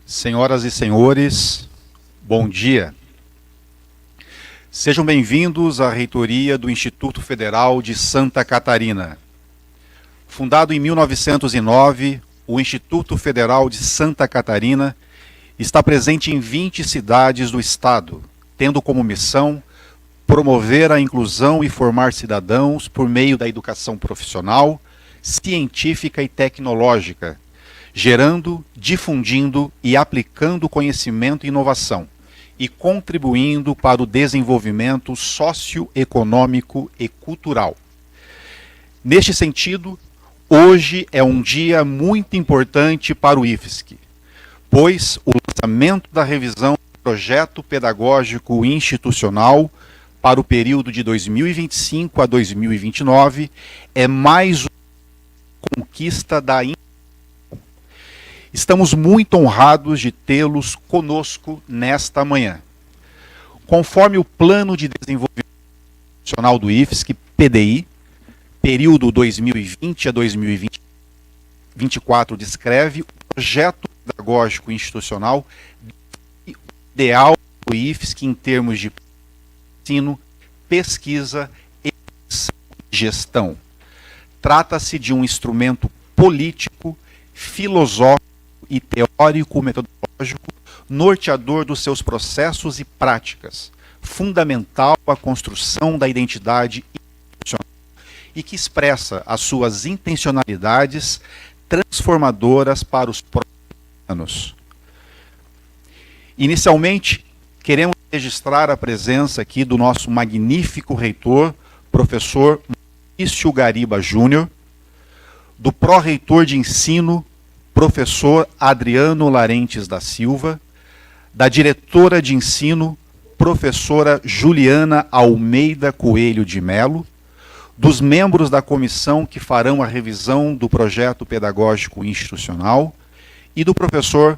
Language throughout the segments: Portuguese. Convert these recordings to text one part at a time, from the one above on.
Senhoras e senhores, bom dia. Sejam bem-vindos à reitoria do Instituto Federal de Santa Catarina. Fundado em 1909, o Instituto Federal de Santa Catarina está presente em 20 cidades do estado, tendo como missão promover a inclusão e formar cidadãos por meio da educação profissional, científica e tecnológica, gerando, difundindo e aplicando conhecimento e inovação, e contribuindo para o desenvolvimento socioeconômico e cultural. Neste sentido, hoje é um dia muito importante para o IFSC, pois o lançamento da revisão do projeto pedagógico institucional para o período de 2025 a 2029 é mais uma conquista da Estamos muito honrados de tê-los conosco nesta manhã. Conforme o Plano de Desenvolvimento Institucional do IFSC, PDI, período 2020 a 2024, descreve o projeto pedagógico institucional ideal do IFSC em termos de ensino, pesquisa e gestão. Trata-se de um instrumento político, filosófico e teórico-metodológico norteador dos seus processos e práticas, fundamental à construção da identidade institucional e que expressa as suas intencionalidades transformadoras para os próximos anos. Inicialmente, queremos registrar a presença aqui do nosso magnífico reitor, professor Maurício Gariba Júnior, do pró-reitor de ensino, professor Adriano Larentes da Silva, da diretora de ensino, professora Juliana Almeida Coelho de Melo, dos membros da comissão que farão a revisão do projeto pedagógico institucional e do professor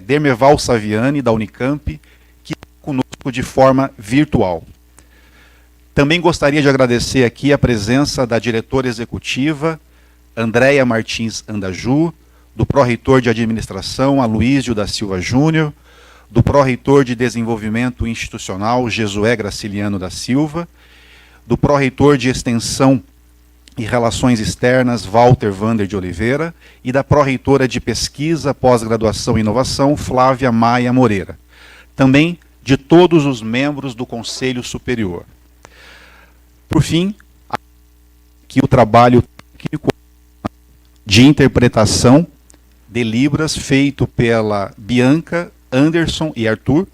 Demerval Saviani, da Unicamp, que está conosco de forma virtual. Também gostaria de agradecer aqui a presença da diretora executiva, Andréia Martins Andaju, do pró-reitor de administração, Aloísio da Silva Júnior, do pró-reitor de desenvolvimento institucional, Jesué Graciliano da Silva, do pró-reitor de extensão e relações externas, Walter Vander de Oliveira, e da pró-reitora de pesquisa, pós-graduação e inovação, Flávia Maia Moreira. Também de todos os membros do Conselho Superior. Por fim, aqui o trabalho técnico de interpretação de Libras feito pela Bianca, Anderson e Arthur,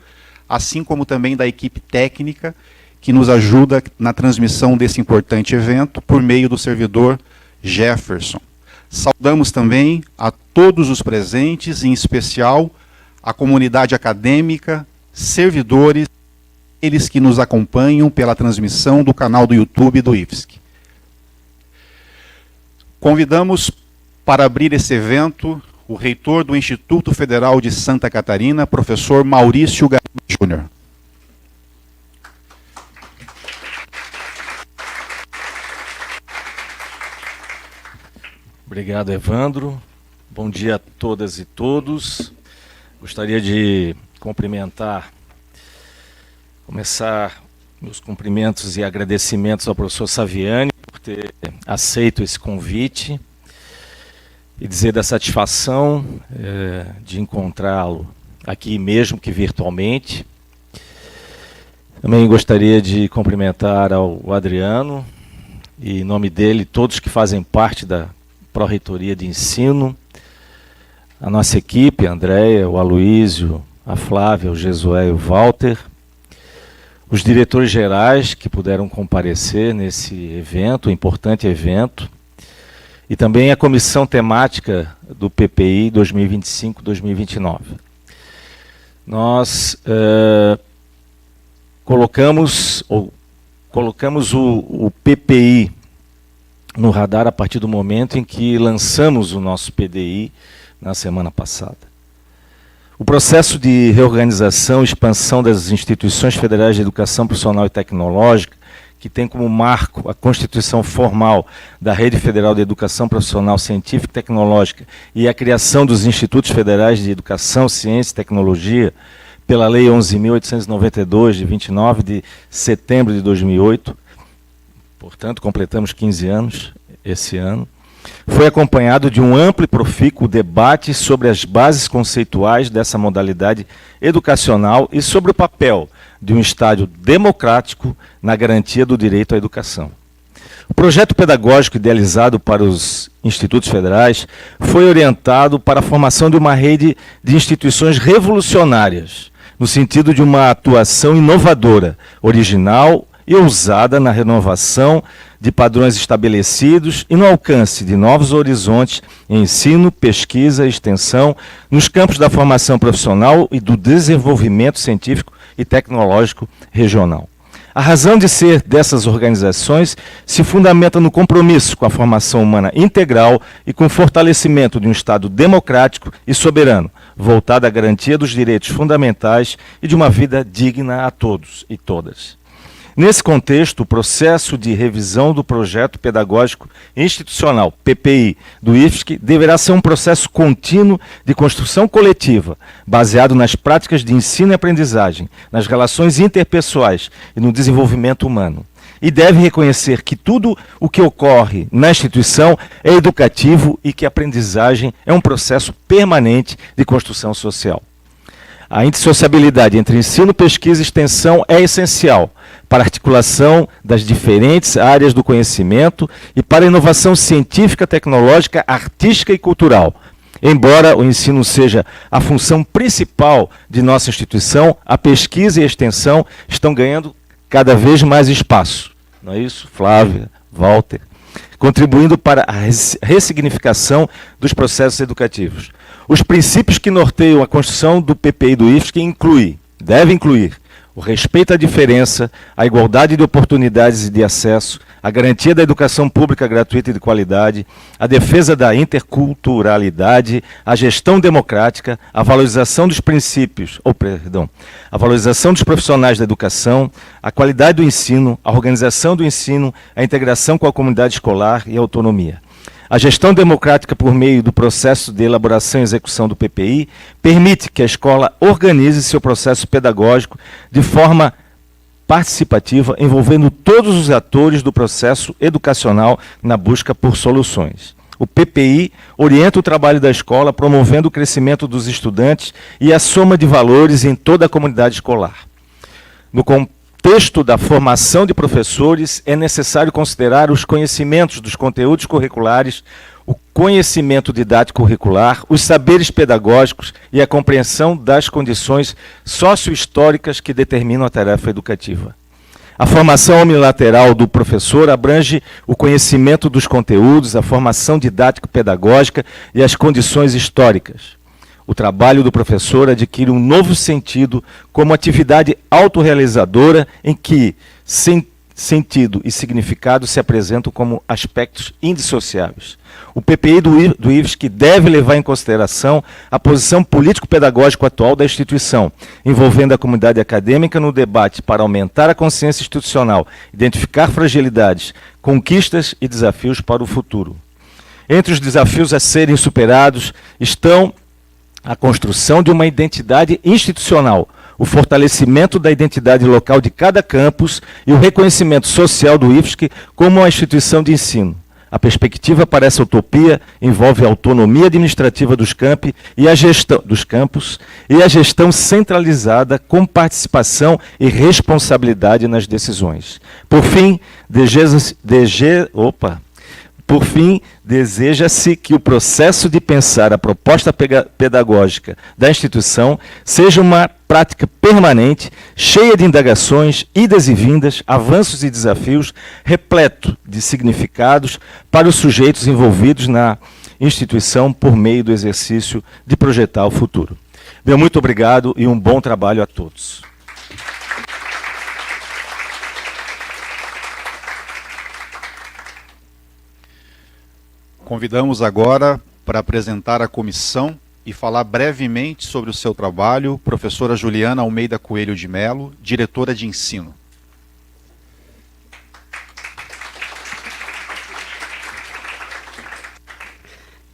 assim como também da equipe técnica que nos ajuda na transmissão desse importante evento por meio do servidor Jefferson. Saudamos também a todos os presentes, em especial a comunidade acadêmica, servidores, eles que nos acompanham pela transmissão do canal do YouTube do IFSC. Convidamos para abrir esse evento o reitor do Instituto Federal de Santa Catarina, professor Maurício Gariba Júnior. Obrigado, Evandro. Bom dia a todas e todos. Gostaria de começar meus cumprimentos e agradecimentos ao professor Saviani por ter aceito esse convite e dizer da satisfação de encontrá-lo aqui mesmo que virtualmente. Também gostaria de cumprimentar ao Adriano e, em nome dele, todos que fazem parte da Pró-Reitoria de Ensino, a nossa equipe, a Andréia, o Aloísio, a Flávia, o Jesué e o Walter, os diretores gerais que puderam comparecer nesse evento, importante evento, e também a comissão temática do PPI 2025-2029. Nós colocamos o PPI no radar a partir do momento em que lançamos o nosso PDI na semana passada. O processo de reorganização e expansão das instituições federais de educação profissional e tecnológica que tem como marco a constituição formal da Rede Federal de Educação Profissional Científica e Tecnológica e a criação dos Institutos Federais de Educação, Ciência e Tecnologia, pela Lei 11.892, de 29 de setembro de 2008, portanto, completamos 15 anos esse ano, foi acompanhado de um amplo e profícuo debate sobre as bases conceituais dessa modalidade educacional e sobre o papel de um Estado democrático na garantia do direito à educação. O projeto pedagógico idealizado para os institutos federais foi orientado para a formação de uma rede de instituições revolucionárias, no sentido de uma atuação inovadora, original e ousada na renovação de padrões estabelecidos e no alcance de novos horizontes em ensino, pesquisa e extensão nos campos da formação profissional e do desenvolvimento científico e tecnológico regional. A razão de ser dessas organizações se fundamenta no compromisso com a formação humana integral e com o fortalecimento de um Estado democrático e soberano, voltado à garantia dos direitos fundamentais e de uma vida digna a todos e todas. Nesse contexto, o processo de revisão do projeto pedagógico institucional, PPI, do IFSC, deverá ser um processo contínuo de construção coletiva, baseado nas práticas de ensino e aprendizagem, nas relações interpessoais e no desenvolvimento humano. E deve reconhecer que tudo o que ocorre na instituição é educativo e que a aprendizagem é um processo permanente de construção social. A indissociabilidade entre ensino, pesquisa e extensão é essencial para a articulação das diferentes áreas do conhecimento e para a inovação científica, tecnológica, artística e cultural. Embora o ensino seja a função principal de nossa instituição, a pesquisa e a extensão estão ganhando cada vez mais espaço. Não é isso, Flávia, Walter? Contribuindo para a ressignificação dos processos educativos. Os princípios que norteiam a construção do PPI do IFSC devem incluir o respeito à diferença, a igualdade de oportunidades e de acesso, a garantia da educação pública gratuita e de qualidade, a defesa da interculturalidade, a gestão democrática, a valorização dos princípios, a valorização dos profissionais da educação, a qualidade do ensino, a organização do ensino, a integração com a comunidade escolar e a autonomia. A gestão democrática por meio do processo de elaboração e execução do PPI permite que a escola organize seu processo pedagógico de forma participativa, envolvendo todos os atores do processo educacional na busca por soluções. O PPI orienta o trabalho da escola, promovendo o crescimento dos estudantes e a soma de valores em toda a comunidade escolar. No contexto da formação de professores, é necessário considerar os conhecimentos dos conteúdos curriculares, o conhecimento didático curricular, os saberes pedagógicos e a compreensão das condições sociohistóricas que determinam a tarefa educativa. A formação unilateral do professor abrange o conhecimento dos conteúdos, a formação didático-pedagógica e as condições históricas. O trabalho do professor adquire um novo sentido como atividade autorrealizadora em que sentido e significado se apresentam como aspectos indissociáveis. O PPI do IFSC deve levar em consideração a posição político-pedagógica atual da instituição, envolvendo a comunidade acadêmica no debate para aumentar a consciência institucional, identificar fragilidades, conquistas e desafios para o futuro. Entre os desafios a serem superados estão a construção de uma identidade institucional, o fortalecimento da identidade local de cada campus e o reconhecimento social do IFSC como uma instituição de ensino. A perspectiva para essa utopia envolve a autonomia administrativa dos campos e a gestão centralizada com participação e responsabilidade nas decisões. Por fim, deseja-se que o processo de pensar a proposta pedagógica da instituição seja uma prática permanente, cheia de indagações, idas e vindas, avanços e desafios, repleto de significados para os sujeitos envolvidos na instituição por meio do exercício de projetar o futuro. Meu muito obrigado e um bom trabalho a todos. Convidamos agora para apresentar a comissão e falar brevemente sobre o seu trabalho, professora Juliana Almeida Coelho de Mello, diretora de ensino.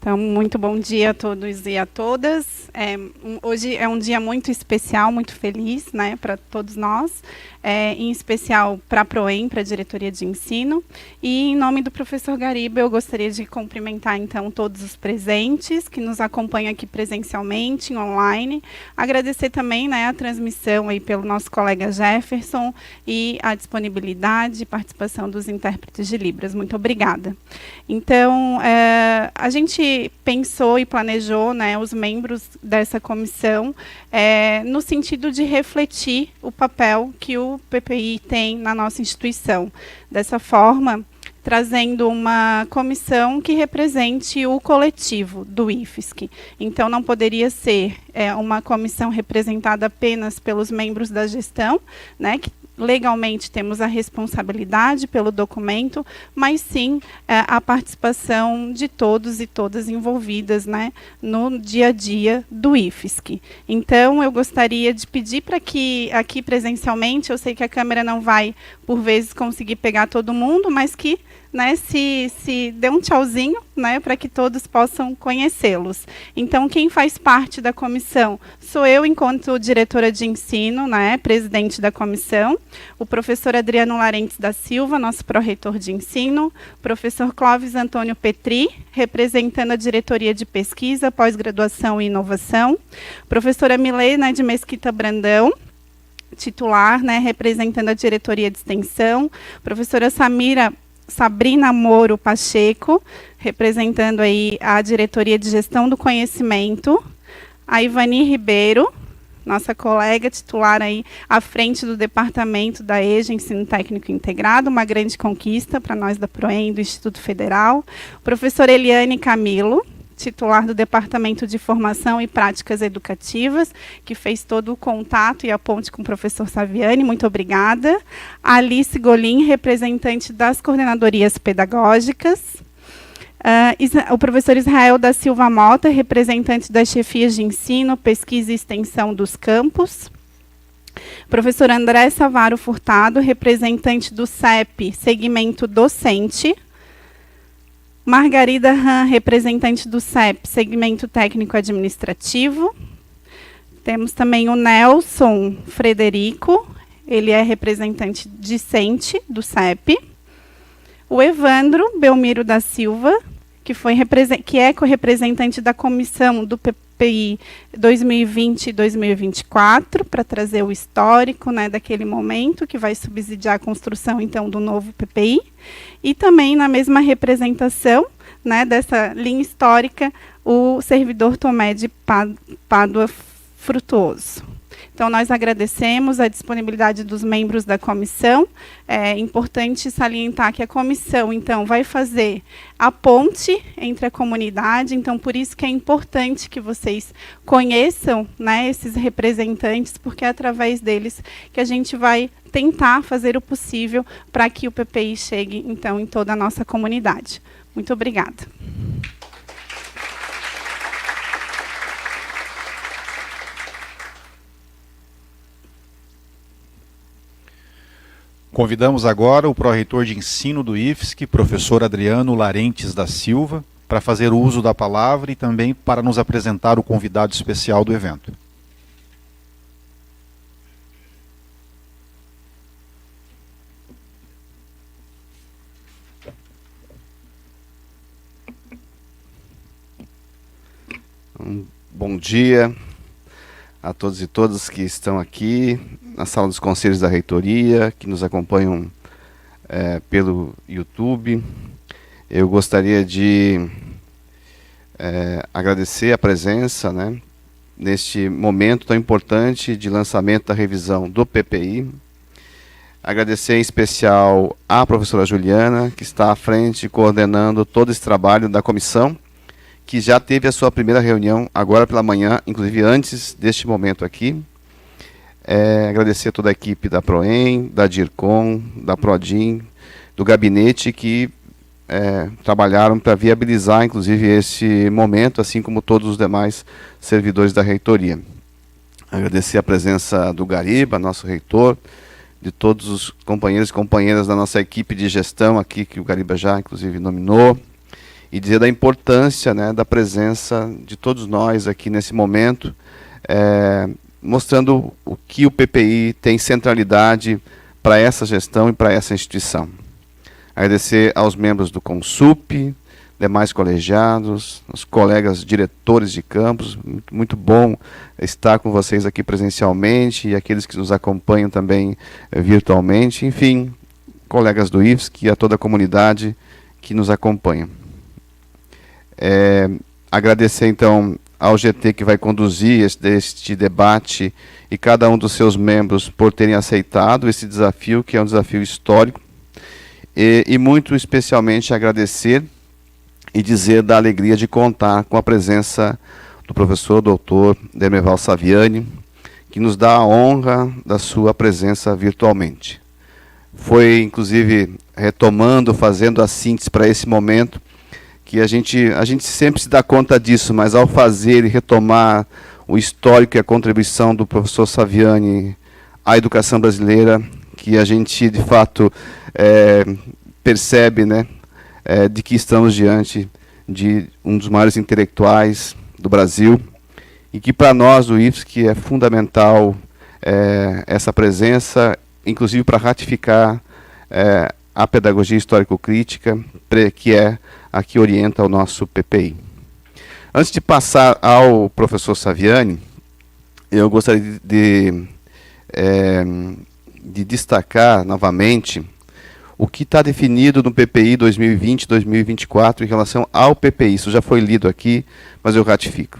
Então, muito bom dia a todos e a todas. Hoje é um dia muito especial, muito feliz, né, para todos nós, em especial para a PROEM, para a Diretoria de Ensino. E, em nome do professor Gariba, eu gostaria de cumprimentar, então, todos os presentes que nos acompanham aqui presencialmente, online. Agradecer também, né, a transmissão aí pelo nosso colega Jefferson e a disponibilidade e participação dos intérpretes de Libras. Muito obrigada. Então, a gente pensou e planejou, né, os membros dessa comissão no sentido de refletir o papel que o PPI tem na nossa instituição. Dessa forma, trazendo uma comissão que represente o coletivo do IFSC. Então, não poderia ser uma comissão representada apenas pelos membros da gestão, né, que legalmente temos a responsabilidade pelo documento, mas sim a participação de todos e todas envolvidas, né, no dia a dia do IFSC. Então, eu gostaria de pedir para que aqui presencialmente, eu sei que a câmera não vai, por vezes, conseguir pegar todo mundo, mas que, né, se dê um tchauzinho, né, para que todos possam conhecê-los. Então, quem faz parte da comissão sou eu, enquanto diretora de ensino, né, presidente da comissão, o professor Adriano Larentes da Silva, nosso pró-reitor de ensino, o professor Clóvis Antônio Petri, representando a diretoria de pesquisa, pós-graduação e inovação, professora Milena de Mesquita Brandão, titular, né, representando a diretoria de extensão, professora Sabrina Moro Pacheco, representando aí a diretoria de gestão do conhecimento, a Ivani Ribeiro, nossa colega titular aí à frente do departamento da EJA, Ensino Técnico Integrado, uma grande conquista para nós da PROEM, do Instituto Federal, professora Eliane Camilo, titular do Departamento de Formação e Práticas Educativas, que fez todo o contato e a ponte com o professor Saviani, muito obrigada. A Alice Golim, representante das coordenadorias pedagógicas. O professor Israel da Silva Mota, representante das chefias de ensino, pesquisa e extensão dos campos. Professor André Savaro Furtado, representante do CEP, segmento docente. Margarida Han, representante do CEP, segmento técnico-administrativo. Temos também o Nelson Frederico, ele é representante discente do CEP. O Evandro Belmiro da Silva, que é co-representante da comissão do PPI 2020 e 2024, para trazer o histórico, né, daquele momento, que vai subsidiar a construção, então, do novo PPI. E também, na mesma representação, né, dessa linha histórica, o servidor Tomé de Pádua Frutuoso. Então, nós agradecemos a disponibilidade dos membros da comissão. É importante salientar que a comissão, então, vai fazer a ponte entre a comunidade. Então, por isso que é importante que vocês conheçam, né, esses representantes, porque é através deles que a gente vai tentar fazer o possível para que o PPI chegue, então, em toda a nossa comunidade. Muito obrigada. Convidamos agora o pró-reitor de ensino do IFSC, professor Adriano Larentes da Silva, para fazer uso da palavra e também para nos apresentar o convidado especial do evento. Bom dia a todos e todas que estão aqui na sala dos conselhos da reitoria, que nos acompanham pelo YouTube. Eu gostaria de agradecer a presença, né, neste momento tão importante de lançamento da revisão do PPI. Agradecer em especial à professora Juliana, que está à frente coordenando todo esse trabalho da comissão, que já teve a sua primeira reunião agora pela manhã, inclusive antes deste momento aqui. Agradecer a toda a equipe da PROEM, da DIRCOM, da PRODIN, do gabinete, que trabalharam para viabilizar, inclusive, esse momento, assim como todos os demais servidores da reitoria. Agradecer a presença do Gariba, nosso reitor, de todos os companheiros e companheiras da nossa equipe de gestão aqui, que o Gariba já, inclusive, nominou, e dizer da importância, né, da presença de todos nós aqui nesse momento, mostrando o que o PPI tem centralidade para essa gestão e para essa instituição. Agradecer aos membros do Consup, demais colegiados, os colegas diretores de campus, muito bom estar com vocês aqui presencialmente, e aqueles que nos acompanham também virtualmente, enfim, colegas do IFSC e a toda a comunidade que nos acompanha. Agradecer então ao GT que vai conduzir este debate e cada um dos seus membros por terem aceitado esse desafio, que é um desafio histórico, e muito especialmente agradecer e dizer da alegria de contar com a presença do professor doutor Dermeval Saviani, que nos dá a honra da sua presença virtualmente. Foi, inclusive, retomando, fazendo a síntese para esse momento, que a gente sempre se dá conta disso, mas ao fazer e retomar o histórico e a contribuição do professor Saviani à educação brasileira, que a gente, de fato, percebe, né, de que estamos diante de um dos maiores intelectuais do Brasil, e que para nós, do IFSC, é fundamental essa presença, inclusive para ratificar a pedagogia histórico-crítica, que é a que orienta o nosso PPI. Antes de passar ao professor Saviani, eu gostaria de destacar novamente o que está definido no PPI 2020-2024 em relação ao PPI. Isso já foi lido aqui, mas eu ratifico.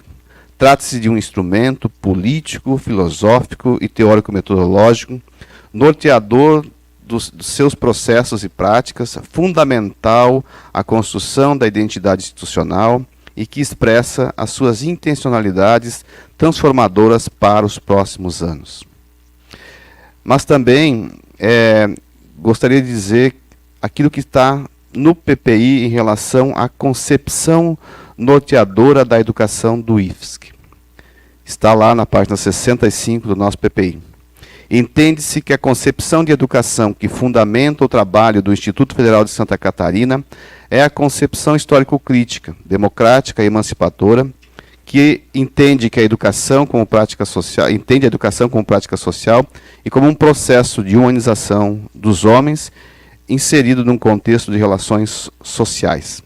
Trata-se de um instrumento político, filosófico e teórico-metodológico, norteador dos seus processos e práticas, fundamental à construção da identidade institucional e que expressa as suas intencionalidades transformadoras para os próximos anos. Mas também gostaria de dizer aquilo que está no PPI em relação à concepção norteadora da educação do IFSC. Está lá na página 65 do nosso PPI. Entende-se que a concepção de educação que fundamenta o trabalho do Instituto Federal de Santa Catarina é a concepção histórico-crítica, democrática e emancipadora, que entende que a educação como prática social, entende a educação como prática social e como um processo de humanização dos homens inserido num contexto de relações sociais.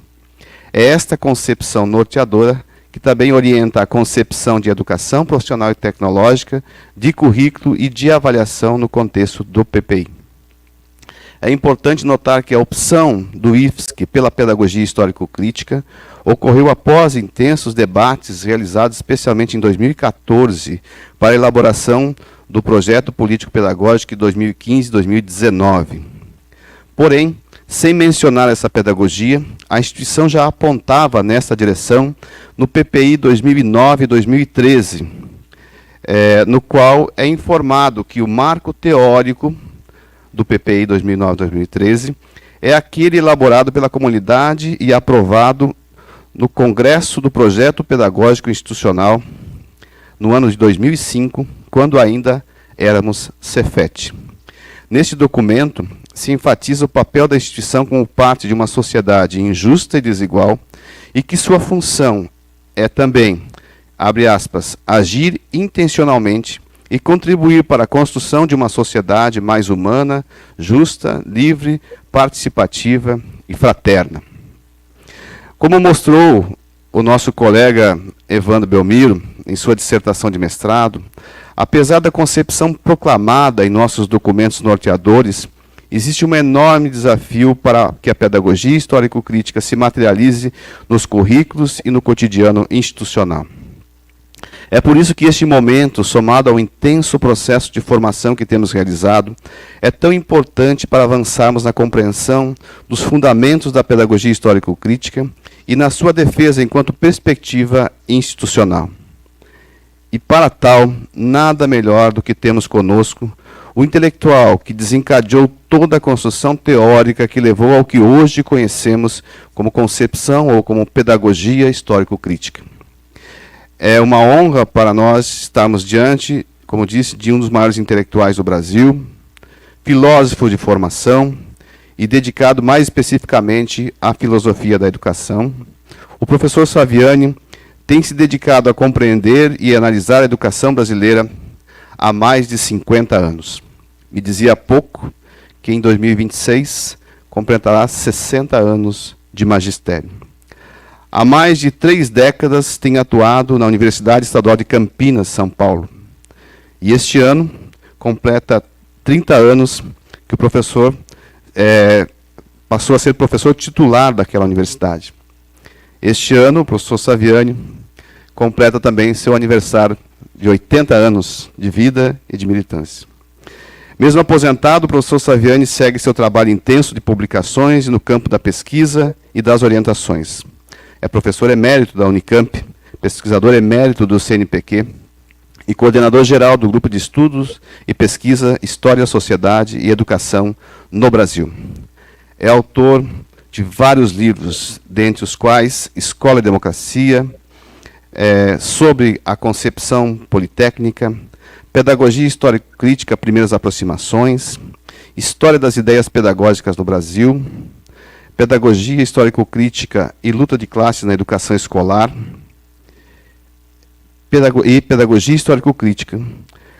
É esta concepção norteadora que também orienta a concepção de educação profissional e tecnológica, de currículo e de avaliação no contexto do PPI. É importante notar que a opção do IFSC pela pedagogia histórico-crítica ocorreu após intensos debates realizados especialmente em 2014 para a elaboração do projeto político-pedagógico de 2015-2019. Porém, sem mencionar essa pedagogia, a instituição já apontava nessa direção no PPI 2009-2013, no qual é informado que o marco teórico do PPI 2009-2013 é aquele elaborado pela comunidade e aprovado no Congresso do Projeto Pedagógico Institucional no ano de 2005, quando ainda éramos Cefet. Neste documento, se enfatiza o papel da instituição como parte de uma sociedade injusta e desigual e que sua função é também, abre aspas, agir intencionalmente e contribuir para a construção de uma sociedade mais humana, justa, livre, participativa e fraterna. Como mostrou o nosso colega Evandro Belmiro em sua dissertação de mestrado, apesar da concepção proclamada em nossos documentos norteadores, existe um enorme desafio para que a pedagogia histórico-crítica se materialize nos currículos e no cotidiano institucional. É por isso que este momento, somado ao intenso processo de formação que temos realizado, é tão importante para avançarmos na compreensão dos fundamentos da pedagogia histórico-crítica e na sua defesa enquanto perspectiva institucional. E para tal, nada melhor do que termos conosco o intelectual que desencadeou toda a construção teórica que levou ao que hoje conhecemos como concepção ou como pedagogia histórico-crítica. É uma honra para nós estarmos diante, como disse, de um dos maiores intelectuais do Brasil, filósofo de formação e dedicado mais especificamente à filosofia da educação, o professor Saviani tem se dedicado a compreender e analisar a educação brasileira há mais de 50 anos. Me dizia há pouco que em 2026 completará 60 anos de magistério. Há mais de 3 décadas tem atuado na Universidade Estadual de Campinas, São Paulo. E este ano completa 30 anos que o professor passou a ser professor titular daquela universidade. Este ano, o professor Saviani completa também seu aniversário de 80 anos de vida e de militância. Mesmo aposentado, o professor Saviani segue seu trabalho intenso de publicações no campo da pesquisa e das orientações. É professor emérito da Unicamp, pesquisador emérito do CNPq e coordenador geral do Grupo de Estudos e Pesquisa História, Sociedade e Educação no Brasil. É autor de vários livros, dentre os quais Escola e Democracia, sobre a concepção politécnica, Pedagogia Histórico-Crítica, Primeiras Aproximações, História das Ideias Pedagógicas no Brasil, Pedagogia Histórico-Crítica e Luta de Classes na Educação Escolar, e Pedagogia Histórico-Crítica,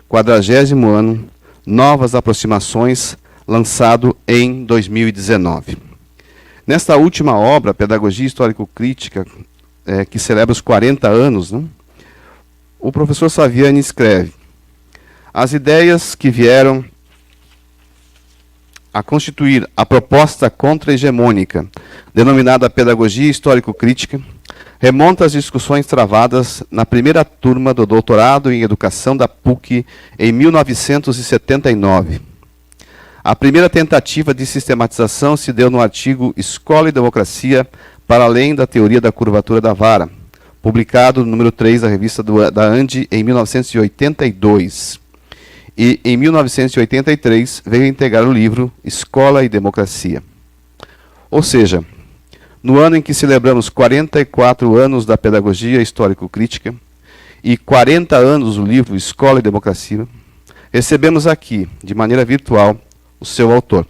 40º ano, Novas Aproximações, lançado em 2019. Nesta última obra, Pedagogia Histórico-Crítica, que celebra os 40 anos, né, o professor Saviani escreve: as ideias que vieram a constituir a proposta contra-hegemônica, denominada Pedagogia Histórico-Crítica, remonta às discussões travadas na primeira turma do doutorado em Educação da PUC em 1979. A primeira tentativa de sistematização se deu no artigo Escola e Democracia para além da teoria da curvatura da vara, publicado no número 3 da revista da ANDI em 1982. E, em 1983, veio integrar o livro Escola e Democracia. Ou seja, no ano em que celebramos 44 anos da Pedagogia Histórico-Crítica e 40 anos do livro Escola e Democracia, recebemos aqui, de maneira virtual, o seu autor.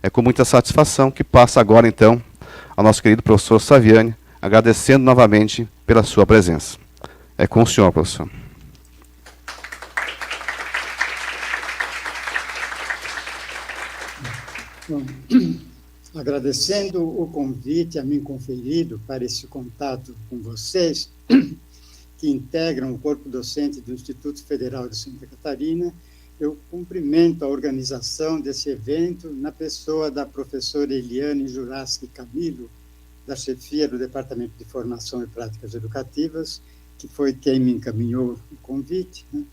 É com muita satisfação que passa agora, então, ao nosso querido professor Saviani, agradecendo novamente pela sua presença. É com o senhor, professor. Bom, agradecendo o convite a mim conferido para esse contato com vocês, que integram o corpo docente do Instituto Federal de Santa Catarina, eu cumprimento a organização desse evento na pessoa da professora Eliane Juraski Camilo, da chefia do Departamento de Formação e Práticas Educativas, que foi quem me encaminhou o convite, né?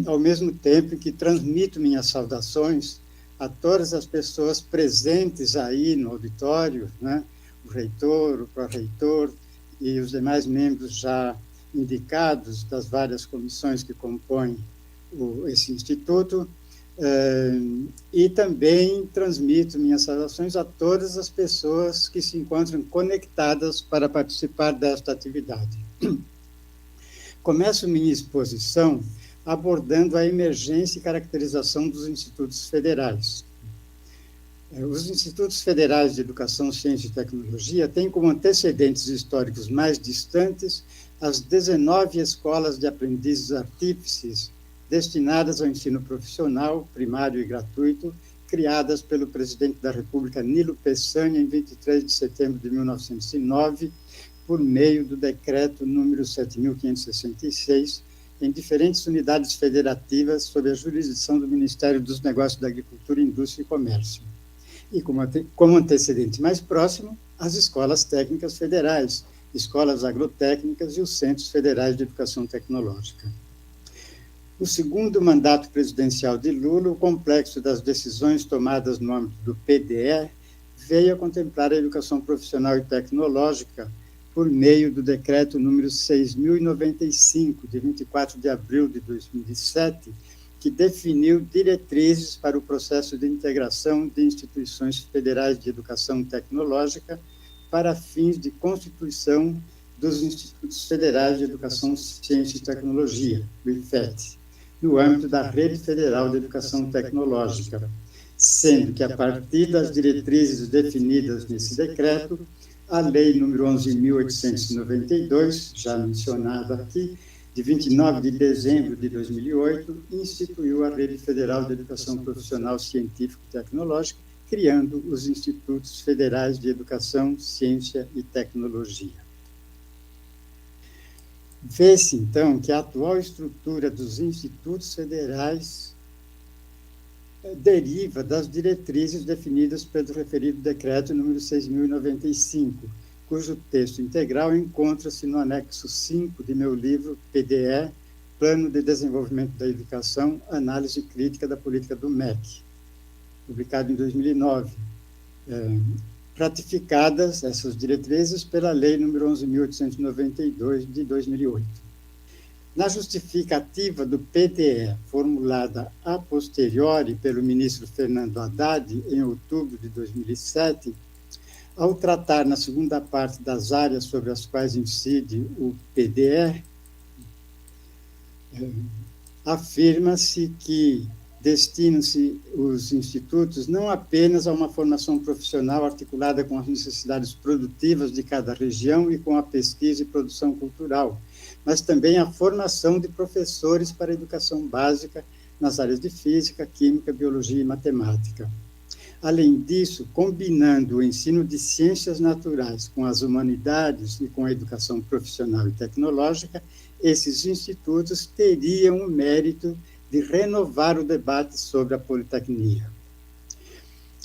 Ao mesmo tempo que transmito minhas saudações a todas as pessoas presentes aí no auditório, né? O reitor, o pró-reitor e os demais membros já indicados das várias comissões que compõem esse instituto, e também transmito minhas saudações a todas as pessoas que se encontram conectadas para participar desta atividade. Começo minha exposição abordando a emergência e caracterização dos institutos federais. Os institutos federais de educação, ciência e tecnologia têm como antecedentes históricos mais distantes as 19 escolas de aprendizes artífices destinadas ao ensino profissional, primário e gratuito, criadas pelo presidente da República, Nilo Peçanha, em 23 de setembro de 1909, por meio do decreto número 7.566, em diferentes unidades federativas sob a jurisdição do Ministério dos Negócios da Agricultura, Indústria e Comércio. E como antecedente mais próximo, as escolas técnicas federais, escolas agrotécnicas e os centros federais de educação tecnológica. No segundo mandato presidencial de Lula, o complexo das decisões tomadas no âmbito do PDE veio a contemplar a educação profissional e tecnológica por meio do decreto número 6.095, de 24 de abril de 2007, que definiu diretrizes para o processo de integração de instituições federais de educação tecnológica para fins de constituição dos Institutos Federais de Educação, Ciência e Tecnologia, o IFET, no âmbito da Rede Federal de Educação Tecnológica, sendo que, a partir das diretrizes definidas nesse decreto, a Lei número 11.892, já mencionada aqui, de 29 de dezembro de 2008, instituiu a Rede Federal de Educação Profissional Científica e Tecnológica, criando os Institutos Federais de Educação, Ciência e Tecnologia. Vê-se, então, que a atual estrutura dos institutos federais deriva das diretrizes definidas pelo referido decreto número 6.095, cujo texto integral encontra-se no anexo 5 de meu livro PDE, Plano de Desenvolvimento da Educação, Análise Crítica da Política do MEC, publicado em 2009. Ratificadas essas diretrizes pela Lei número 11.892, de 2008. Na justificativa do PDE, formulada a posteriori pelo ministro Fernando Haddad, em outubro de 2007, ao tratar na segunda parte das áreas sobre as quais incide o PDE, afirma-se que destinam-se os institutos não apenas a uma formação profissional articulada com as necessidades produtivas de cada região e com a pesquisa e produção cultural, mas também a formação de professores para a educação básica nas áreas de física, química, biologia e matemática. Além disso, combinando o ensino de ciências naturais com as humanidades e com a educação profissional e tecnológica, esses institutos teriam o mérito de renovar o debate sobre a politecnia.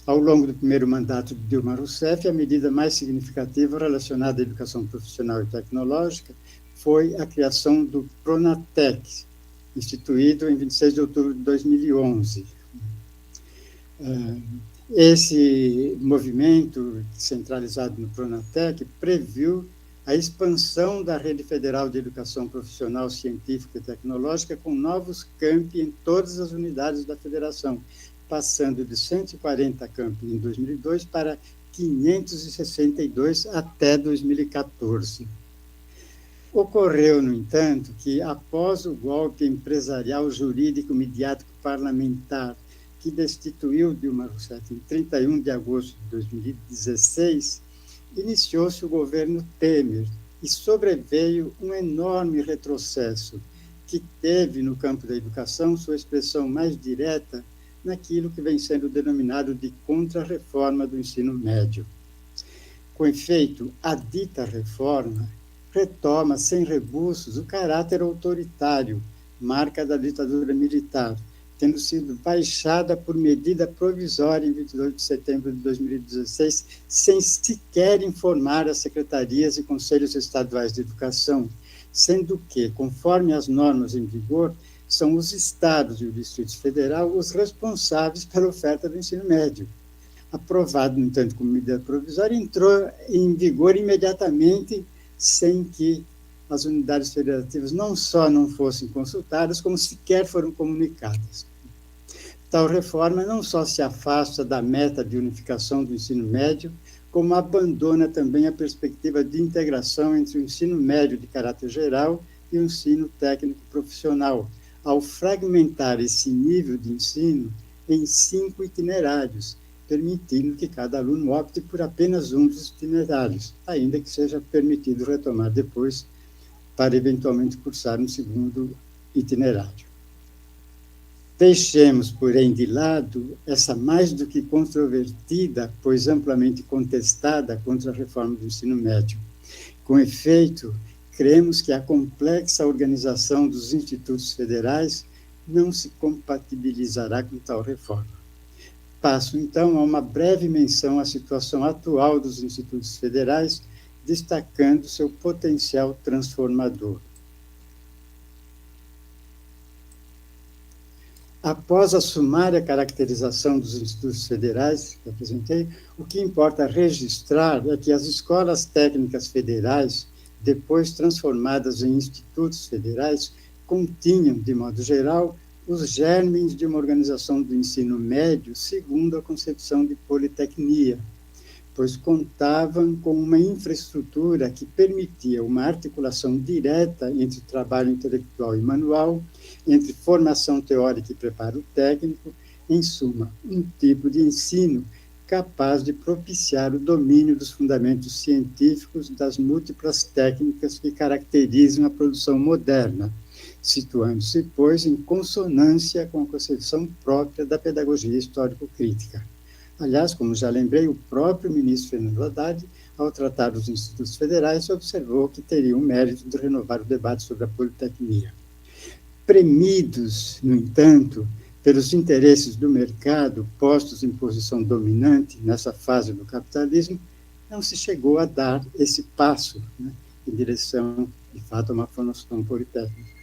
Ao longo do primeiro mandato de Dilma Rousseff, a medida mais significativa relacionada à educação profissional e tecnológica foi a criação do Pronatec, instituído em 26 de outubro de 2011. Esse movimento centralizado no Pronatec previu a expansão da Rede Federal de Educação Profissional Científica e Tecnológica com novos campi em todas as unidades da federação, passando de 140 campi em 2002 para 562 até 2014. Ocorreu, no entanto, que após o golpe empresarial, jurídico, midiático, parlamentar, que destituiu Dilma Rousseff em 31 de agosto de 2016, iniciou-se o governo Temer e sobreveio um enorme retrocesso que teve no campo da educação sua expressão mais direta naquilo que vem sendo denominado de contra-reforma do ensino médio. Com efeito, a dita reforma retoma sem rebuços o caráter autoritário, marca da ditadura militar, tendo sido baixada por medida provisória em 22 de setembro de 2016, sem sequer informar as secretarias e conselhos estaduais de educação, sendo que, conforme as normas em vigor, são os estados e o Distrito Federal os responsáveis pela oferta do ensino médio. Aprovado, no entanto, como medida provisória, entrou em vigor imediatamente, sem que as unidades federativas não só não fossem consultadas, como sequer foram comunicadas. Tal reforma não só se afasta da meta de unificação do ensino médio, como abandona também a perspectiva de integração entre o ensino médio de caráter geral e o ensino técnico profissional, ao fragmentar esse nível de ensino em 5 itinerários, permitindo que cada aluno opte por apenas um dos itinerários, ainda que seja permitido retomar depois para eventualmente cursar um segundo itinerário. Deixemos, porém, de lado essa mais do que controvertida, pois amplamente contestada contra-reforma do ensino médio. Com efeito, cremos que a complexa organização dos institutos federais não se compatibilizará com tal reforma. Passo, então, a uma breve menção à situação atual dos institutos federais, destacando seu potencial transformador. Após a sumária caracterização dos institutos federais que apresentei, o que importa registrar é que as escolas técnicas federais, depois transformadas em institutos federais, continham, de modo geral, os germes de uma organização do ensino médio segundo a concepção de politecnia, pois contavam com uma infraestrutura que permitia uma articulação direta entre trabalho intelectual e manual, entre formação teórica e preparo técnico, em suma, um tipo de ensino capaz de propiciar o domínio dos fundamentos científicos das múltiplas técnicas que caracterizam a produção moderna, situando-se, pois, em consonância com a concepção própria da pedagogia histórico-crítica. Aliás, como já lembrei, o próprio ministro Fernando Haddad, ao tratar dos institutos federais, observou que teria o mérito de renovar o debate sobre a politecnia. Premidos, no entanto, pelos interesses do mercado postos em posição dominante nessa fase do capitalismo, não se chegou a dar esse passo, né, em direção, de fato, a uma formação politécnica.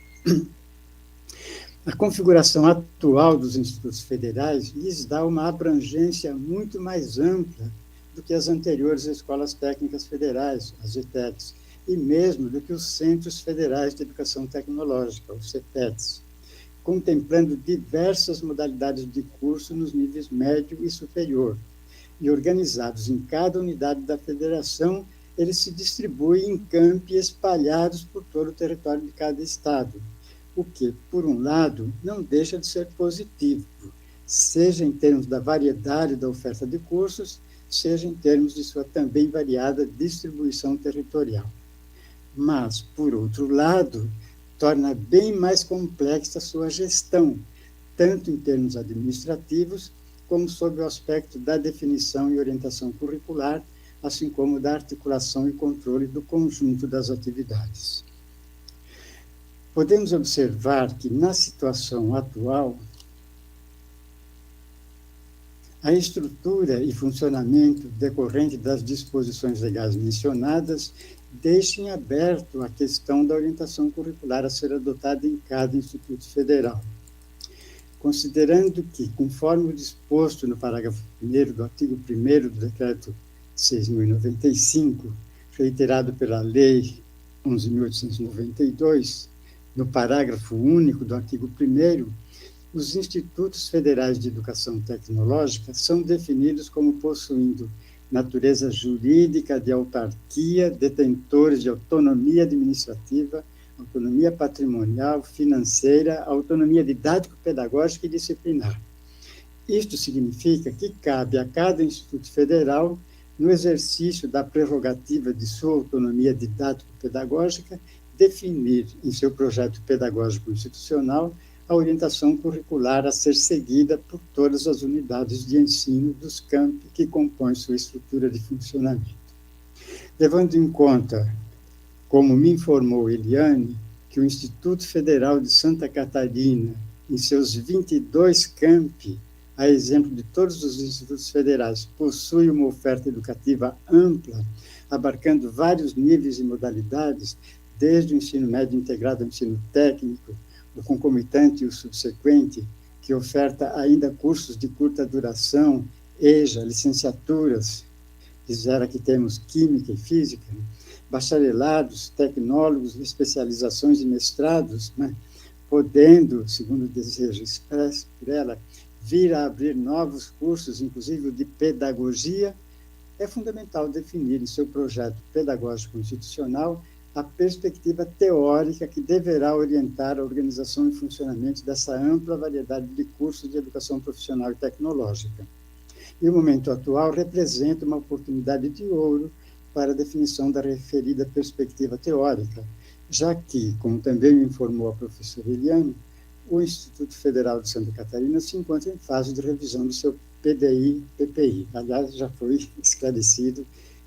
A configuração atual dos institutos federais lhes dá uma abrangência muito mais ampla do que as anteriores escolas técnicas federais, as ETECs, e mesmo do que os Centros Federais de Educação Tecnológica, os CETEDs, contemplando diversas modalidades de curso nos níveis médio e superior, e organizados em cada unidade da federação, eles se distribuem em campi espalhados por todo o território de cada estado, o que, por um lado, não deixa de ser positivo, seja em termos da variedade da oferta de cursos, seja em termos de sua também variada distribuição territorial. Mas, por outro lado, torna bem mais complexa a sua gestão, tanto em termos administrativos, como sob o aspecto da definição e orientação curricular, assim como da articulação e controle do conjunto das atividades. Podemos observar que, na situação atual, a estrutura e funcionamento decorrente das disposições legais mencionadas deixa em aberto a questão da orientação curricular a ser adotada em cada Instituto Federal. Considerando que, conforme o disposto no parágrafo 1º do artigo 1º do Decreto 6.095, reiterado pela Lei 11.892, no parágrafo único do artigo 1º, os institutos federais de educação tecnológica são definidos como possuindo natureza jurídica de autarquia, detentores de autonomia administrativa, autonomia patrimonial, financeira, autonomia didático-pedagógica e disciplinar. Isto significa que cabe a cada instituto federal, no exercício da prerrogativa de sua autonomia didático-pedagógica, definir em seu projeto pedagógico institucional a orientação curricular a ser seguida por todas as unidades de ensino dos campi que compõem sua estrutura de funcionamento. Levando em conta, como me informou Eliane, que o Instituto Federal de Santa Catarina, em seus 22 campi, a exemplo de todos os institutos federais, possui uma oferta educativa ampla, abarcando vários níveis e modalidades, desde o ensino médio integrado ao ensino técnico, o concomitante e o subsequente, que oferta ainda cursos de curta duração, EJA, licenciaturas, dizer que temos Química e Física, bacharelados, tecnólogos, especializações e mestrados, né, podendo, segundo o desejo expresso por ela, vir a abrir novos cursos, inclusive o de pedagogia, é fundamental definir em seu projeto pedagógico institucional a perspectiva teórica que deverá orientar a organização e funcionamento dessa ampla variedade de cursos de educação profissional e tecnológica. E o momento atual representa uma oportunidade de ouro para a definição da referida perspectiva teórica, já que, como também me informou a professora Eliane, o Instituto Federal de Santa Catarina se encontra em fase de revisão do seu PDI-PPI. Aliás, já foi esclarecido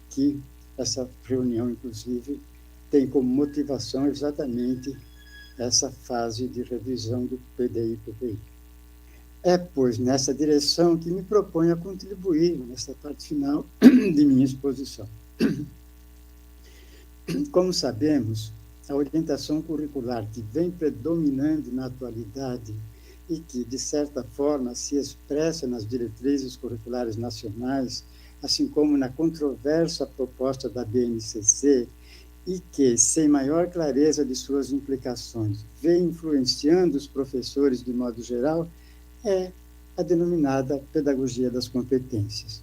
que essa reunião, inclusive, tem como motivação exatamente essa fase de revisão do PDI-PPI. É, pois, nessa direção que me proponho a contribuir nessa parte final de minha exposição. Como sabemos, a orientação curricular que vem predominando na atualidade e que, de certa forma, se expressa nas diretrizes curriculares nacionais, assim como na controversa proposta da BNCC, e que, sem maior clareza de suas implicações, vem influenciando os professores de modo geral, é a denominada pedagogia das competências.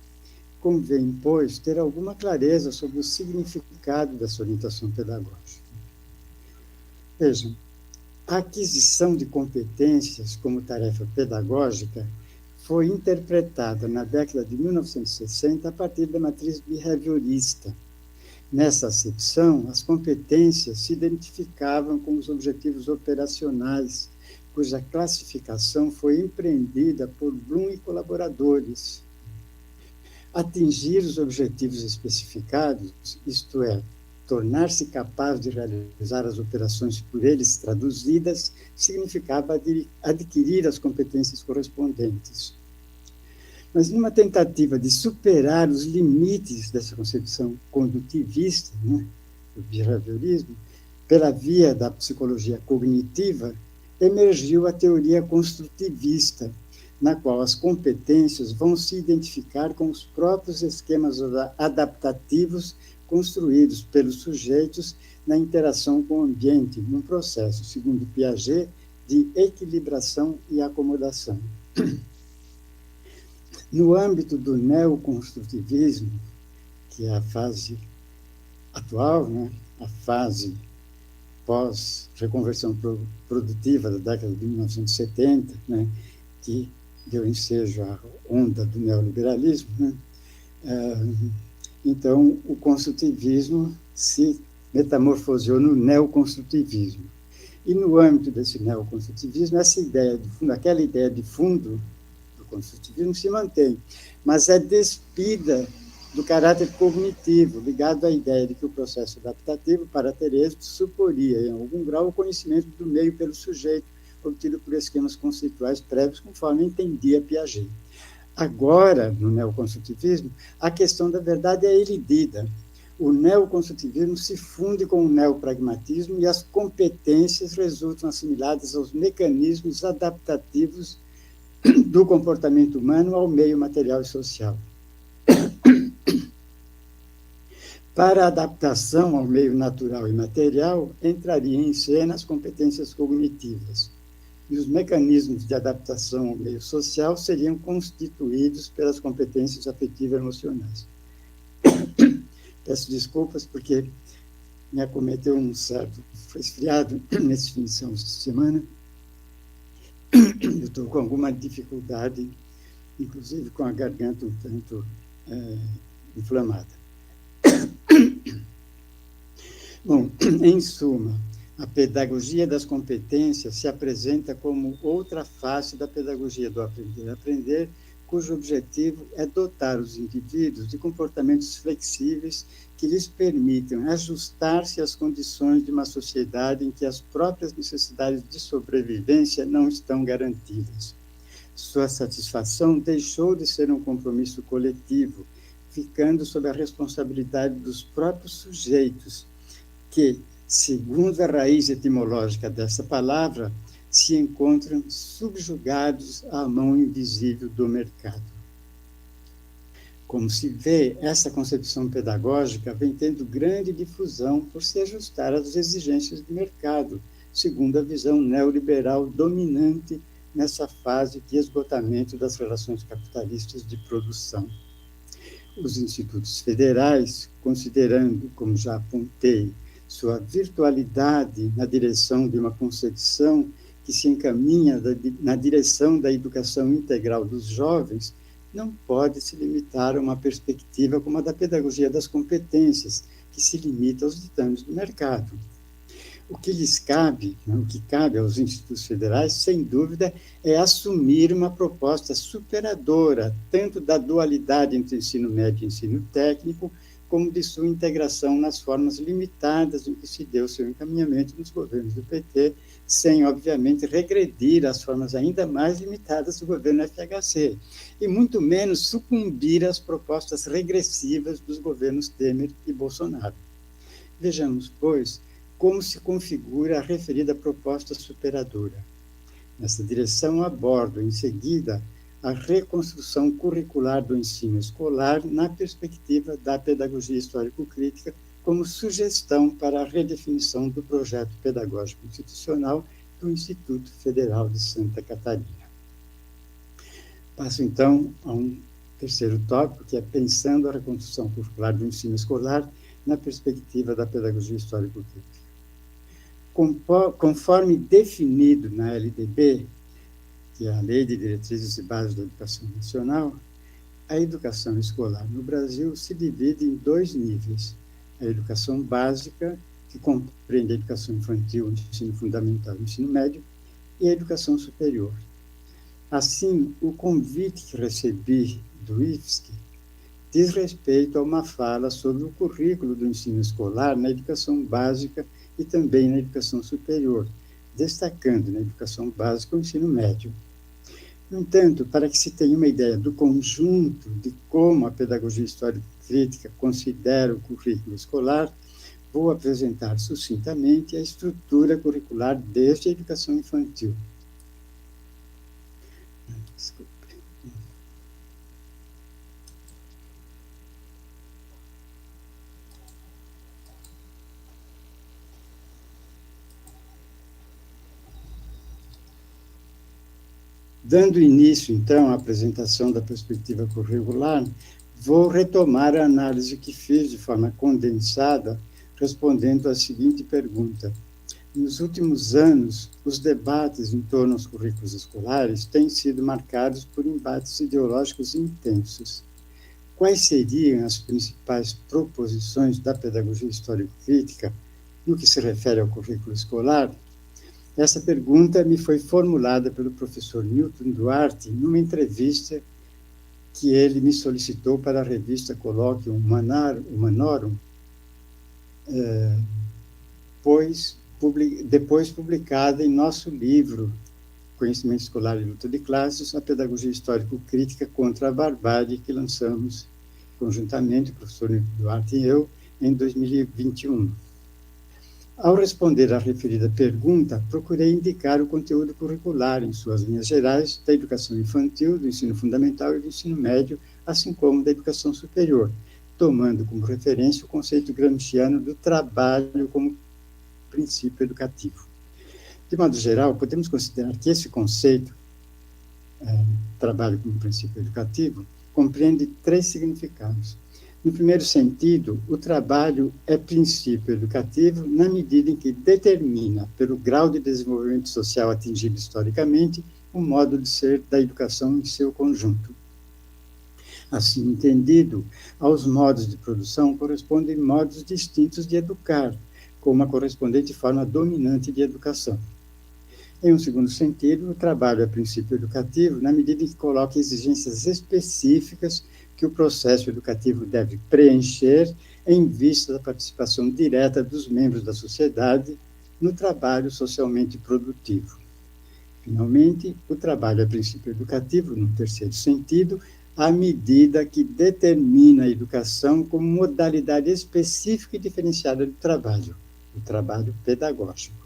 Convém, pois, ter alguma clareza sobre o significado dessa orientação pedagógica. Vejam, a aquisição de competências como tarefa pedagógica foi interpretada na década de 1960 a partir da matriz behaviorista. Nessa acepção, as competências se identificavam com os objetivos operacionais, cuja classificação foi empreendida por Bloom e colaboradores. Atingir os objetivos especificados, isto é, tornar-se capaz de realizar as operações por eles traduzidas, significava adquirir as competências correspondentes. Mas numa tentativa de superar os limites dessa concepção condutivista, né, do behaviorismo, pela via da psicologia cognitiva, emergiu a teoria construtivista, na qual as competências vão se identificar com os próprios esquemas adaptativos construídos pelos sujeitos na interação com o ambiente, num processo, segundo Piaget, de equilibração e acomodação. No âmbito do neoconstrutivismo, que é a fase atual, né, a fase pós-reconversão produtiva da década de 1970, né, que deu ensejo à onda do neoliberalismo, né, então o construtivismo se metamorfoseou no neoconstrutivismo. E no âmbito desse neoconstrutivismo, essa ideia de fundo, aquela ideia de fundo do construtivismo se mantém, mas é despida do caráter cognitivo, ligado à ideia de que o processo adaptativo, para ter êxito, suporia, em algum grau, o conhecimento do meio pelo sujeito, obtido por esquemas conceituais prévios, conforme entendia Piaget. Agora, no neoconstrutivismo, a questão da verdade é elidida. O neoconstrutivismo se funde com o neopragmatismo e as competências resultam assimiladas aos mecanismos adaptativos do comportamento humano ao meio material e social. Para a adaptação ao meio natural e material, entraria em cena as competências cognitivas, e os mecanismos de adaptação ao meio social seriam constituídos pelas competências afetivo-emocionais. Peço desculpas porque me acometeu um certo resfriado nesse fim de semana. Eu estou com alguma dificuldade, inclusive com a garganta um tanto inflamada. Bom, em suma, a pedagogia das competências se apresenta como outra face da pedagogia do aprender-aprender, cujo objetivo é dotar os indivíduos de comportamentos flexíveis que lhes permitam ajustar-se às condições de uma sociedade em que as próprias necessidades de sobrevivência não estão garantidas. Sua satisfação deixou de ser um compromisso coletivo, ficando sob a responsabilidade dos próprios sujeitos, que, segundo a raiz etimológica dessa palavra, se encontram subjugados à mão invisível do mercado. Como se vê, essa concepção pedagógica vem tendo grande difusão por se ajustar às exigências do mercado, segundo a visão neoliberal dominante nessa fase de esgotamento das relações capitalistas de produção. Os institutos federais, considerando, como já apontei, sua virtualidade na direção de uma concepção que se encaminha na direção da educação integral dos jovens, não pode se limitar a uma perspectiva como a da pedagogia das competências, que se limita aos ditames do mercado. O que lhes cabe, o que cabe aos institutos federais, sem dúvida, é assumir uma proposta superadora, tanto da dualidade entre ensino médio e ensino técnico, como de sua integração nas formas limitadas em que se deu seu encaminhamento nos governos do PT, sem, obviamente, regredir às formas ainda mais limitadas do governo FHC, e muito menos sucumbir às propostas regressivas dos governos Temer e Bolsonaro. Vejamos, pois, como se configura a referida proposta superadora. Nessa direção, abordo, em seguida, a reconstrução curricular do ensino escolar na perspectiva da pedagogia histórico-crítica como sugestão para a redefinição do projeto pedagógico institucional do Instituto Federal de Santa Catarina. Passo, então, a um terceiro tópico, que é pensando a reconstrução curricular do ensino escolar na perspectiva da pedagogia histórico-crítica. Conforme definido na LDB, que é a Lei de Diretrizes e Bases da Educação Nacional, a educação escolar no Brasil se divide em 2 níveis: a educação básica, que compreende a educação infantil, o ensino fundamental e o ensino médio, e a educação superior. Assim, o convite que recebi do IFSC diz respeito a uma fala sobre o currículo do ensino escolar na educação básica e também na educação superior, destacando na educação básica o ensino médio. No entanto, para que se tenha uma ideia do conjunto de como a pedagogia histórico-crítica considera o currículo escolar, vou apresentar sucintamente a estrutura curricular desde a educação infantil. Desculpe. Dando início, então, à apresentação da perspectiva curricular, vou retomar a análise que fiz de forma condensada, respondendo à seguinte pergunta: nos últimos anos, os debates em torno aos currículos escolares têm sido marcados por embates ideológicos intensos. Quais seriam as principais proposições da pedagogia histórico-crítica no que se refere ao currículo escolar? Essa pergunta me foi formulada pelo professor Newton Duarte numa entrevista que ele me solicitou para a revista Colloquium Humanorum, depois publicada em nosso livro Conhecimento Escolar e Luta de Classes, a Pedagogia Histórico-Crítica contra a Barbárie, que lançamos conjuntamente, o professor Newton Duarte e eu, em 2021. Ao responder à referida pergunta, procurei indicar o conteúdo curricular, em suas linhas gerais, da educação infantil, do ensino fundamental e do ensino médio, assim como da educação superior, tomando como referência o conceito gramsciano do trabalho como princípio educativo. De modo geral, podemos considerar que esse conceito, trabalho como princípio educativo, compreende 3 significados. No primeiro sentido, o trabalho é princípio educativo na medida em que determina, pelo grau de desenvolvimento social atingido historicamente, o modo de ser da educação em seu conjunto. Assim entendido, aos modos de produção correspondem modos distintos de educar, com uma correspondente forma dominante de educação. Em um segundo sentido, o trabalho é princípio educativo na medida em que coloca exigências específicas que o processo educativo deve preencher em vista da participação direta dos membros da sociedade no trabalho socialmente produtivo. Finalmente, o trabalho é princípio educativo, no terceiro sentido, à medida que determina a educação como modalidade específica e diferenciada do trabalho, o trabalho pedagógico.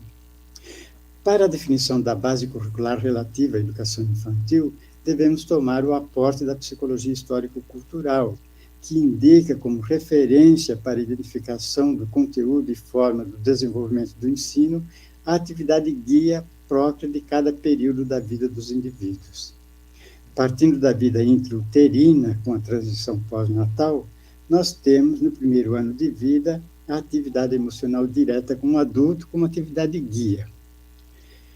Para a definição da base curricular relativa à educação infantil, devemos tomar o aporte da psicologia histórico-cultural, que indica como referência para a identificação do conteúdo e forma do desenvolvimento do ensino a atividade guia própria de cada período da vida dos indivíduos. Partindo da vida intrauterina, com a transição pós-natal, nós temos, no primeiro ano de vida, a atividade emocional direta com o adulto como atividade guia.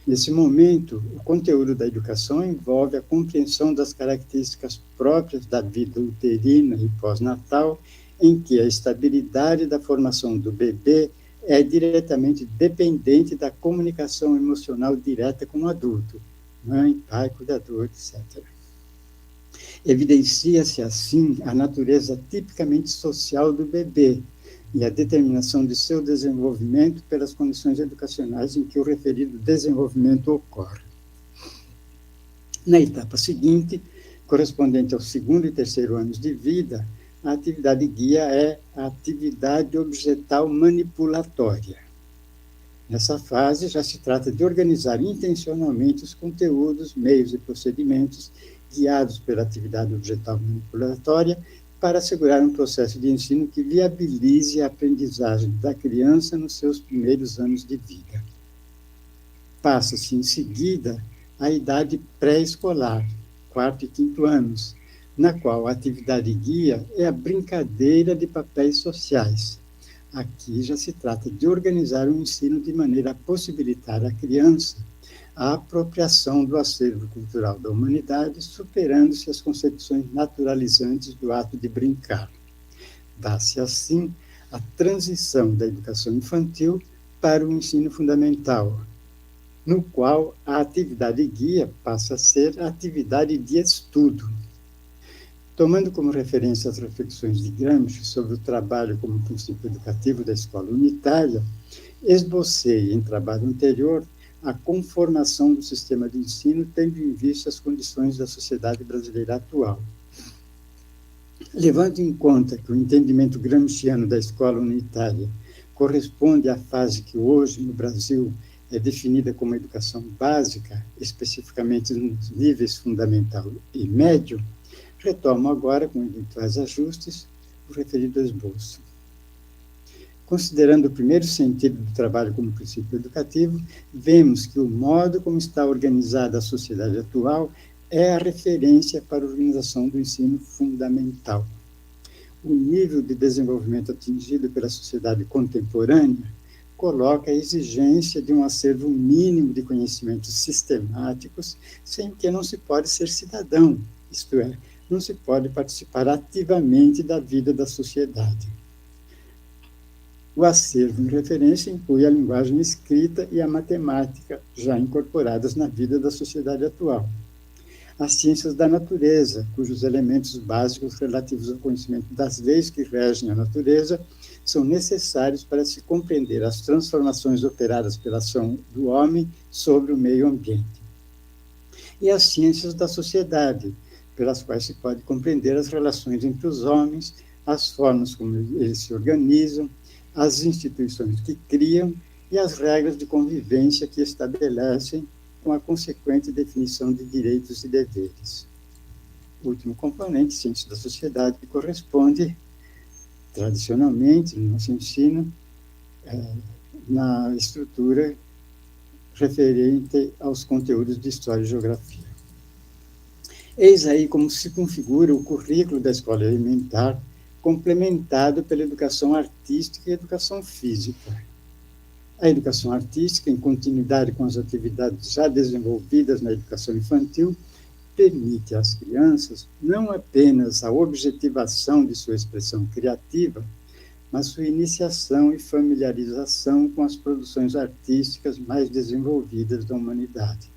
Nesse momento, o conteúdo da educação envolve a compreensão das características próprias da vida uterina e pós-natal, em que a estabilidade da formação do bebê é diretamente dependente da comunicação emocional direta com o adulto, mãe, pai, cuidador, etc. Evidencia-se, assim, a natureza tipicamente social do bebê, e a determinação de seu desenvolvimento pelas condições educacionais em que o referido desenvolvimento ocorre. Na etapa seguinte, correspondente ao segundo e terceiro anos de vida, a atividade guia é a atividade objetal manipulatória. Nessa fase, já se trata de organizar intencionalmente os conteúdos, meios e procedimentos guiados pela atividade objetal manipulatória para assegurar um processo de ensino que viabilize a aprendizagem da criança nos seus primeiros anos de vida. Passa-se, em seguida, à idade pré-escolar, 4º e 5º anos, na qual a atividade guia é a brincadeira de papéis sociais. Aqui já se trata de organizar o ensino de maneira a possibilitar à criança a apropriação do acervo cultural da humanidade, superando-se as concepções naturalizantes do ato de brincar. Dá-se, assim, a transição da educação infantil para o ensino fundamental, no qual a atividade guia passa a ser a atividade de estudo. Tomando como referência as reflexões de Gramsci sobre o trabalho como princípio educativo da escola unitária, esbocei em trabalho anterior a conformação do sistema de ensino, tendo em vista as condições da sociedade brasileira atual. Levando em conta que o entendimento gramsciano da escola unitária corresponde à fase que hoje no Brasil é definida como educação básica, especificamente nos níveis fundamental e médio, retomo agora, com eventuais ajustes, o referido esboço. Considerando o primeiro sentido do trabalho como princípio educativo, vemos que o modo como está organizada a sociedade atual é a referência para a organização do ensino fundamental. O nível de desenvolvimento atingido pela sociedade contemporânea coloca a exigência de um acervo mínimo de conhecimentos sistemáticos, sem que não se pode ser cidadão, isto é, não se pode participar ativamente da vida da sociedade. O acervo em referência inclui a linguagem escrita e a matemática, já incorporadas na vida da sociedade atual. As ciências da natureza, cujos elementos básicos relativos ao conhecimento das leis que regem a natureza são necessários para se compreender as transformações operadas pela ação do homem sobre o meio ambiente. E as ciências da sociedade, pelas quais se pode compreender as relações entre os homens, as formas como eles se organizam, as instituições que criam e as regras de convivência que estabelecem, com a consequente definição de direitos e deveres. O último componente, ciência da sociedade, que corresponde, tradicionalmente, no nosso ensino, na estrutura referente aos conteúdos de história e geografia. Eis aí como se configura o currículo da escola elementar, complementado pela educação artística e educação física. A educação artística, em continuidade com as atividades já desenvolvidas na educação infantil, permite às crianças não apenas a objetivação de sua expressão criativa, mas sua iniciação e familiarização com as produções artísticas mais desenvolvidas da humanidade.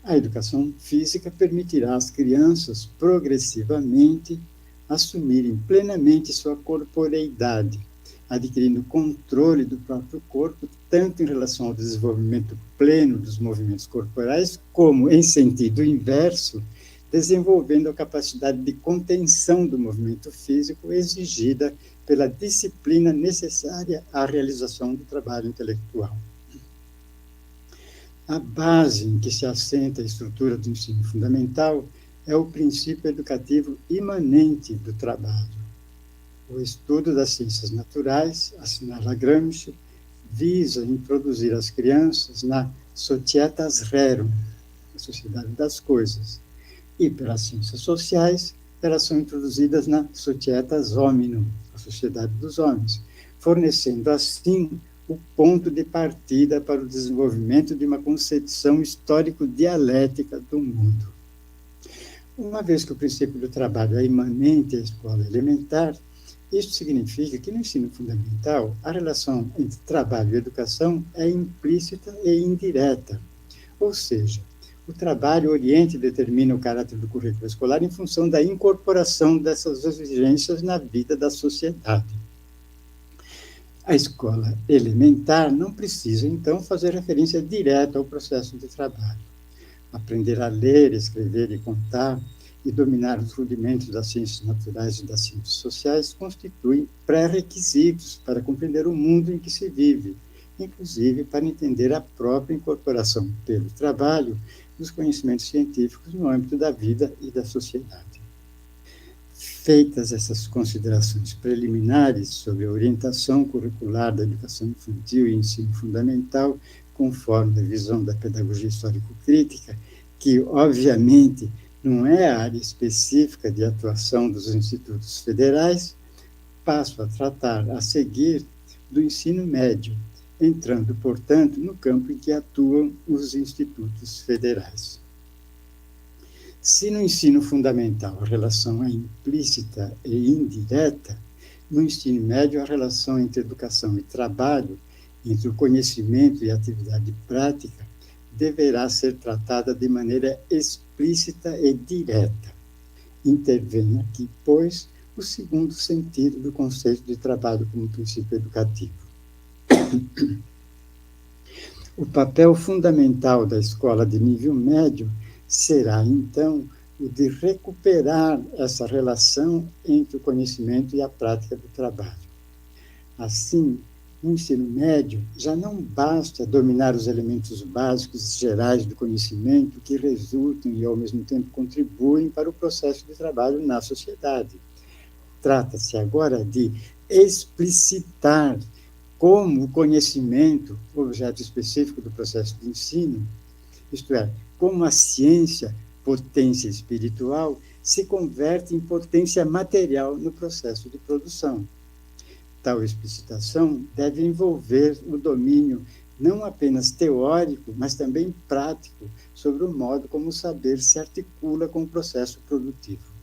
A educação física permitirá às crianças, progressivamente, assumirem plenamente sua corporeidade, adquirindo controle do próprio corpo, tanto em relação ao desenvolvimento pleno dos movimentos corporais, como, em sentido inverso, desenvolvendo a capacidade de contenção do movimento físico exigida pela disciplina necessária à realização do trabalho intelectual. A base em que se assenta a estrutura do ensino fundamental é o princípio educativo imanente do trabalho. O estudo das ciências naturais, assinala Gramsci, visa introduzir as crianças na societas rerum, a sociedade das coisas, e pelas ciências sociais, elas são introduzidas na societas hominum, a sociedade dos homens, fornecendo assim o ponto de partida para o desenvolvimento de uma concepção histórico-dialética do mundo. Uma vez que o princípio do trabalho é imanente à escola elementar, isso significa que no ensino fundamental a relação entre trabalho e educação é implícita e indireta, ou seja, o trabalho orienta e determina o caráter do currículo escolar em função da incorporação dessas exigências na vida da sociedade. A escola elementar não precisa, então, fazer referência direta ao processo de trabalho. Aprender a ler, escrever e contar e dominar os rudimentos das ciências naturais e das ciências sociais constituem pré-requisitos para compreender o mundo em que se vive, inclusive para entender a própria incorporação pelo trabalho dos conhecimentos científicos no âmbito da vida e da sociedade. Feitas essas considerações preliminares sobre a orientação curricular da educação infantil e ensino fundamental, conforme a visão da pedagogia histórico-crítica, que, obviamente, não é a área específica de atuação dos institutos federais, passo a tratar a seguir do ensino médio, entrando, portanto, no campo em que atuam os institutos federais. Se no ensino fundamental a relação é implícita e indireta, no ensino médio a relação entre educação e trabalho, entre o conhecimento e a atividade prática, deverá ser tratada de maneira explícita e direta. Intervém aqui, pois, o segundo sentido do conceito de trabalho como princípio educativo. O papel fundamental da escola de nível médio será, então, o de recuperar essa relação entre o conhecimento e a prática do trabalho. Assim, no ensino médio, já não basta dominar os elementos básicos e gerais do conhecimento que resultam e, ao mesmo tempo, contribuem para o processo de trabalho na sociedade. Trata-se agora de explicitar como o conhecimento, objeto específico do processo de ensino, isto é, como a ciência, potência espiritual, se converte em potência material no processo de produção. Tal explicitação deve envolver o domínio não apenas teórico, mas também prático, sobre o modo como o saber se articula com o processo produtivo.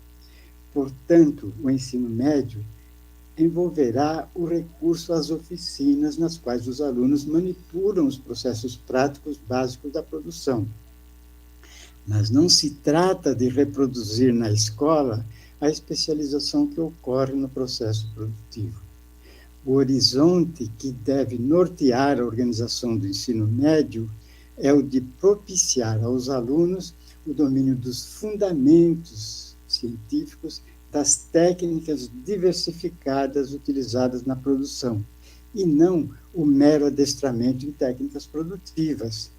Portanto, o ensino médio envolverá o recurso às oficinas nas quais os alunos manipulam os processos práticos básicos da produção. Mas não se trata de reproduzir na escola a especialização que ocorre no processo produtivo. O horizonte que deve nortear a organização do ensino médio é o de propiciar aos alunos o domínio dos fundamentos científicos das técnicas diversificadas utilizadas na produção, e não o mero adestramento em técnicas produtivas.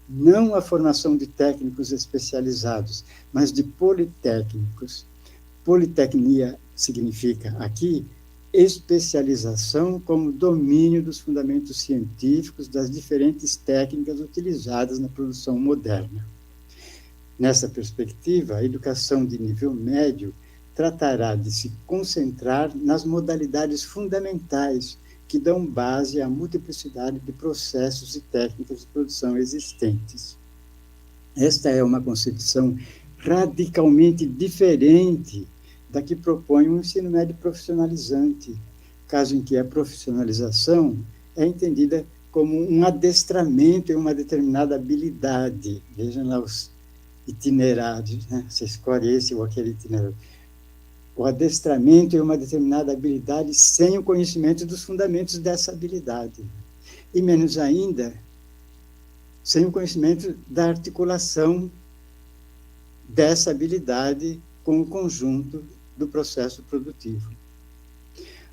Não a formação de técnicos especializados, mas de politécnicos. Politecnia significa, aqui, especialização como domínio dos fundamentos científicos das diferentes técnicas utilizadas na produção moderna. Nessa perspectiva, a educação de nível médio tratará de se concentrar nas modalidades fundamentais que dão base à multiplicidade de processos e técnicas de produção existentes. Esta é uma concepção radicalmente diferente da que propõe um ensino médio profissionalizante, caso em que a profissionalização é entendida como um adestramento em uma determinada habilidade. Vejam lá os itinerários, né? Você escolhe esse ou aquele itinerário. O adestramento em uma determinada habilidade sem o conhecimento dos fundamentos dessa habilidade. E menos ainda, sem o conhecimento da articulação dessa habilidade com o conjunto do processo produtivo.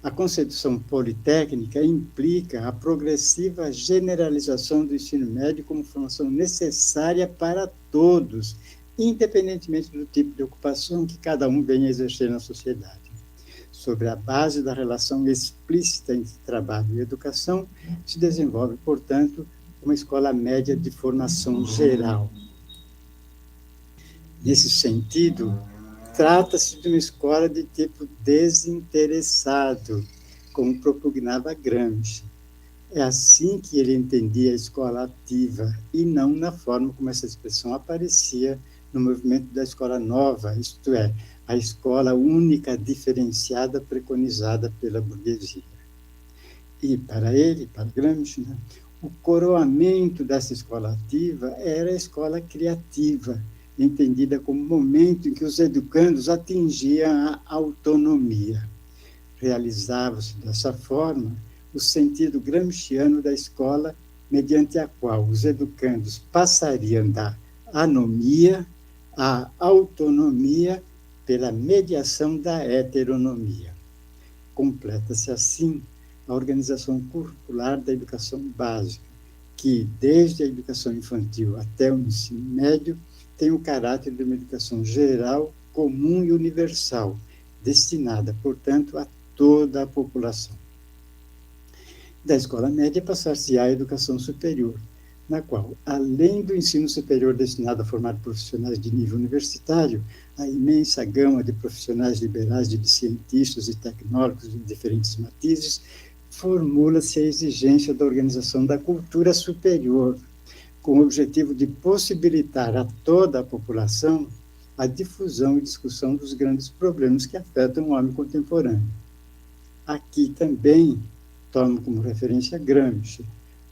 A concepção politécnica implica a progressiva generalização do ensino médio como formação necessária para todos, independentemente do tipo de ocupação que cada um venha exercer na sociedade. Sobre a base da relação explícita entre trabalho e educação, se desenvolve, portanto, uma escola média de formação geral. Nesse sentido, trata-se de uma escola de tipo desinteressado, como propugnava Gramsci. É assim que ele entendia a escola ativa, e não na forma como essa expressão aparecia no movimento da escola nova, isto é, a escola única diferenciada preconizada pela burguesia. E para ele, para Gramsci, né, o coroamento dessa escola ativa era a escola criativa, entendida como momento em que os educandos atingiam a autonomia. Realizava-se dessa forma o sentido gramsciano da escola, mediante a qual os educandos passariam da anomia à autonomia pela mediação da heteronomia. Completa-se assim a organização curricular da educação básica, que, desde a educação infantil até o ensino médio, tem o caráter de uma educação geral, comum e universal, destinada, portanto, a toda a população. Da escola média passar-se-á à educação superior, na qual, além do ensino superior destinado a formar profissionais de nível universitário, a imensa gama de profissionais liberais, de cientistas e tecnólogos de diferentes matizes, formula-se a exigência da organização da cultura superior, com o objetivo de possibilitar a toda a população a difusão e discussão dos grandes problemas que afetam o homem contemporâneo. Aqui também tomo como referência Gramsci,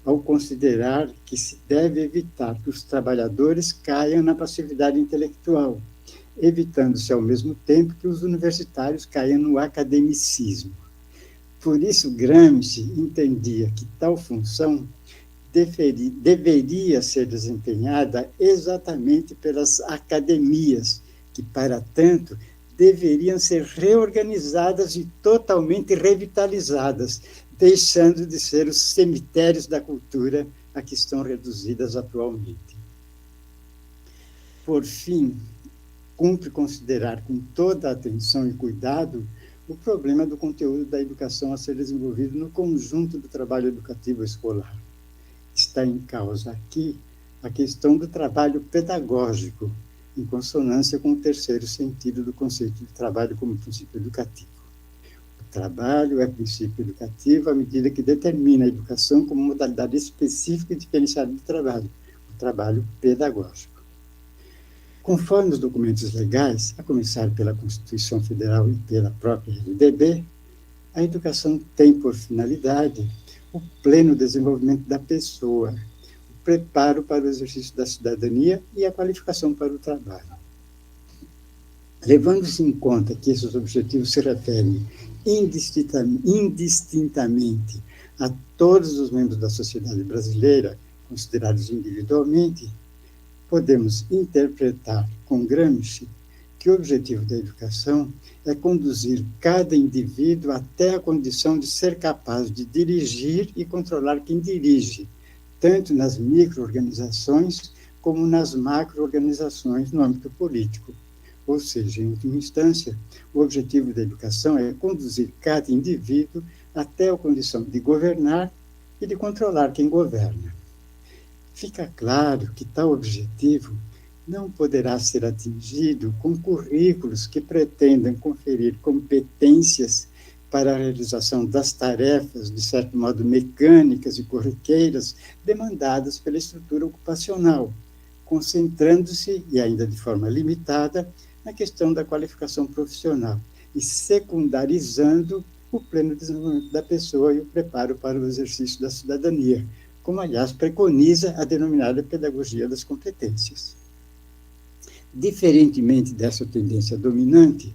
ao considerar que se deve evitar que os trabalhadores caiam na passividade intelectual, evitando-se ao mesmo tempo que os universitários caiam no academicismo. Por isso, Gramsci entendia que tal função deveria ser desempenhada exatamente pelas academias, que, para tanto, deveriam ser reorganizadas e totalmente revitalizadas, deixando de ser os cemitérios da cultura a que estão reduzidas atualmente. Por fim, cumpre considerar com toda a atenção e cuidado o problema do conteúdo da educação a ser desenvolvido no conjunto do trabalho educativo escolar. Está em causa aqui a questão do trabalho pedagógico, em consonância com o terceiro sentido do conceito de trabalho como princípio educativo. O trabalho é princípio educativo à medida que determina a educação como modalidade específica e diferenciada de trabalho, o trabalho pedagógico. Conforme os documentos legais, a começar pela Constituição Federal e pela própria LDB, a educação tem por finalidade o pleno desenvolvimento da pessoa, o preparo para o exercício da cidadania e a qualificação para o trabalho. Levando-se em conta que esses objetivos se referem indistintamente a todos os membros da sociedade brasileira, considerados individualmente, podemos interpretar com Gramsci que o objetivo da educação é conduzir cada indivíduo até a condição de ser capaz de dirigir e controlar quem dirige, tanto nas micro-organizações como nas macro-organizações no âmbito político. Ou seja, em última instância, o objetivo da educação é conduzir cada indivíduo até a condição de governar e de controlar quem governa. Fica claro que tal objetivo não poderá ser atingido com currículos que pretendam conferir competências para a realização das tarefas, de certo modo mecânicas e corriqueiras, demandadas pela estrutura ocupacional, concentrando-se, e ainda de forma limitada, na questão da qualificação profissional e secundarizando o pleno desenvolvimento da pessoa e o preparo para o exercício da cidadania, como, aliás, preconiza a denominada pedagogia das competências. Diferentemente dessa tendência dominante,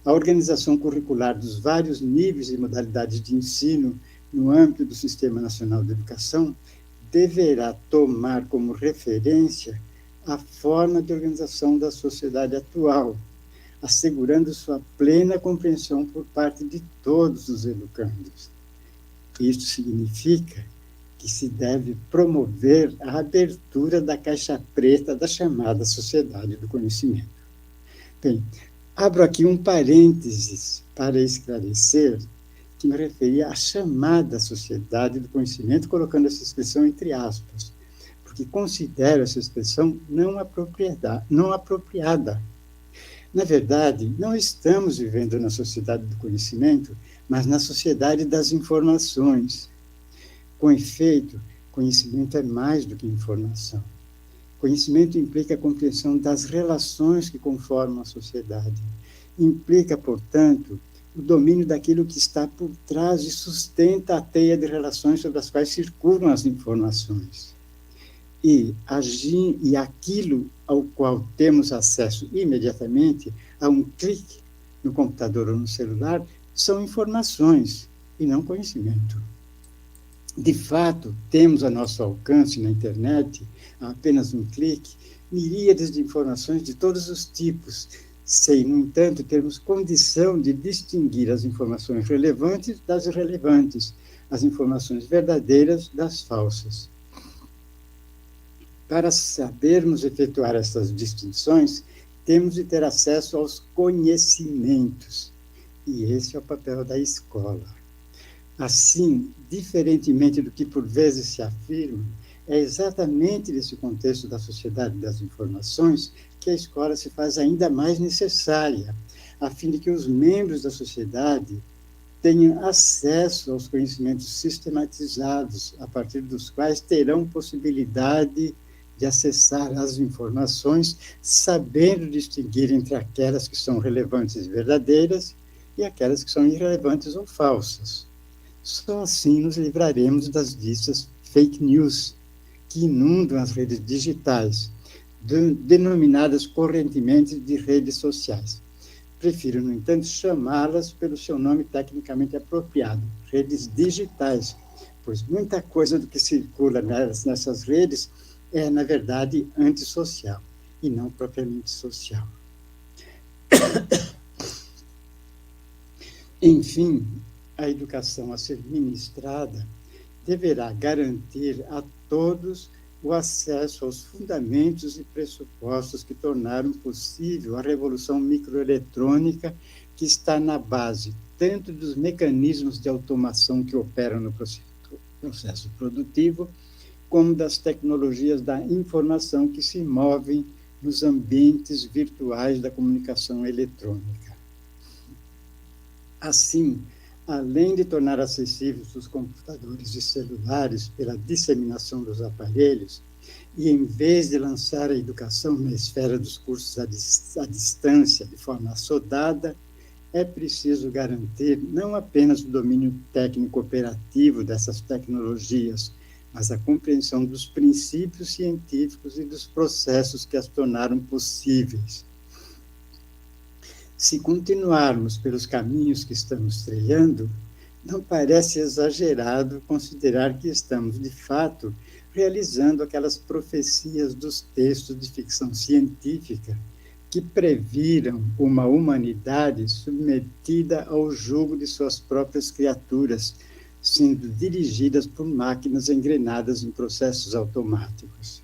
a organização curricular dos vários níveis e modalidades de ensino no âmbito do Sistema Nacional de Educação deverá tomar como referência a forma de organização da sociedade atual, assegurando sua plena compreensão por parte de todos os educandos. Isto significa que se deve promover a abertura da caixa preta da chamada sociedade do conhecimento. Bem, abro aqui um parênteses para esclarecer que me referia à chamada sociedade do conhecimento, colocando essa expressão entre aspas, porque considero essa expressão não apropriada. Na verdade, não estamos vivendo na sociedade do conhecimento, mas na sociedade das informações. Com efeito, conhecimento é mais do que informação. Conhecimento implica a compreensão das relações que conformam a sociedade. Implica, portanto, o domínio daquilo que está por trás e sustenta a teia de relações sobre as quais circulam as informações. E aquilo ao qual temos acesso imediatamente, a um clique no computador ou no celular, são informações e não conhecimento. De fato, temos a nosso alcance na internet, a apenas um clique, miríades de informações de todos os tipos, sem, no entanto, termos condição de distinguir as informações relevantes das irrelevantes, as informações verdadeiras das falsas. Para sabermos efetuar essas distinções, temos de ter acesso aos conhecimentos, e esse é o papel da escola. Assim, diferentemente do que por vezes se afirma, é exatamente nesse contexto da sociedade das informações que a escola se faz ainda mais necessária, a fim de que os membros da sociedade tenham acesso aos conhecimentos sistematizados, a partir dos quais terão possibilidade de acessar as informações, sabendo distinguir entre aquelas que são relevantes e verdadeiras e aquelas que são irrelevantes ou falsas. Só assim nos livraremos das ditas fake news, que inundam as redes digitais, denominadas correntemente de redes sociais. Prefiro, no entanto, chamá-las pelo seu nome tecnicamente apropriado, redes digitais, pois muita coisa do que circula nessas redes é, na verdade, antissocial, e não propriamente social. Enfim, a educação a ser ministrada deverá garantir a todos o acesso aos fundamentos e pressupostos que tornaram possível a revolução microeletrônica, que está na base tanto dos mecanismos de automação que operam no processo produtivo, como das tecnologias da informação que se movem nos ambientes virtuais da comunicação eletrônica. Assim, além de tornar acessíveis os computadores e celulares pela disseminação dos aparelhos, e em vez de lançar a educação na esfera dos cursos à distância, de forma assodada, é preciso garantir não apenas o domínio técnico operativo dessas tecnologias, mas a compreensão dos princípios científicos e dos processos que as tornaram possíveis. Se continuarmos pelos caminhos que estamos trilhando, não parece exagerado considerar que estamos, de fato, realizando aquelas profecias dos textos de ficção científica que previram uma humanidade submetida ao jugo de suas próprias criaturas, sendo dirigidas por máquinas engrenadas em processos automáticos.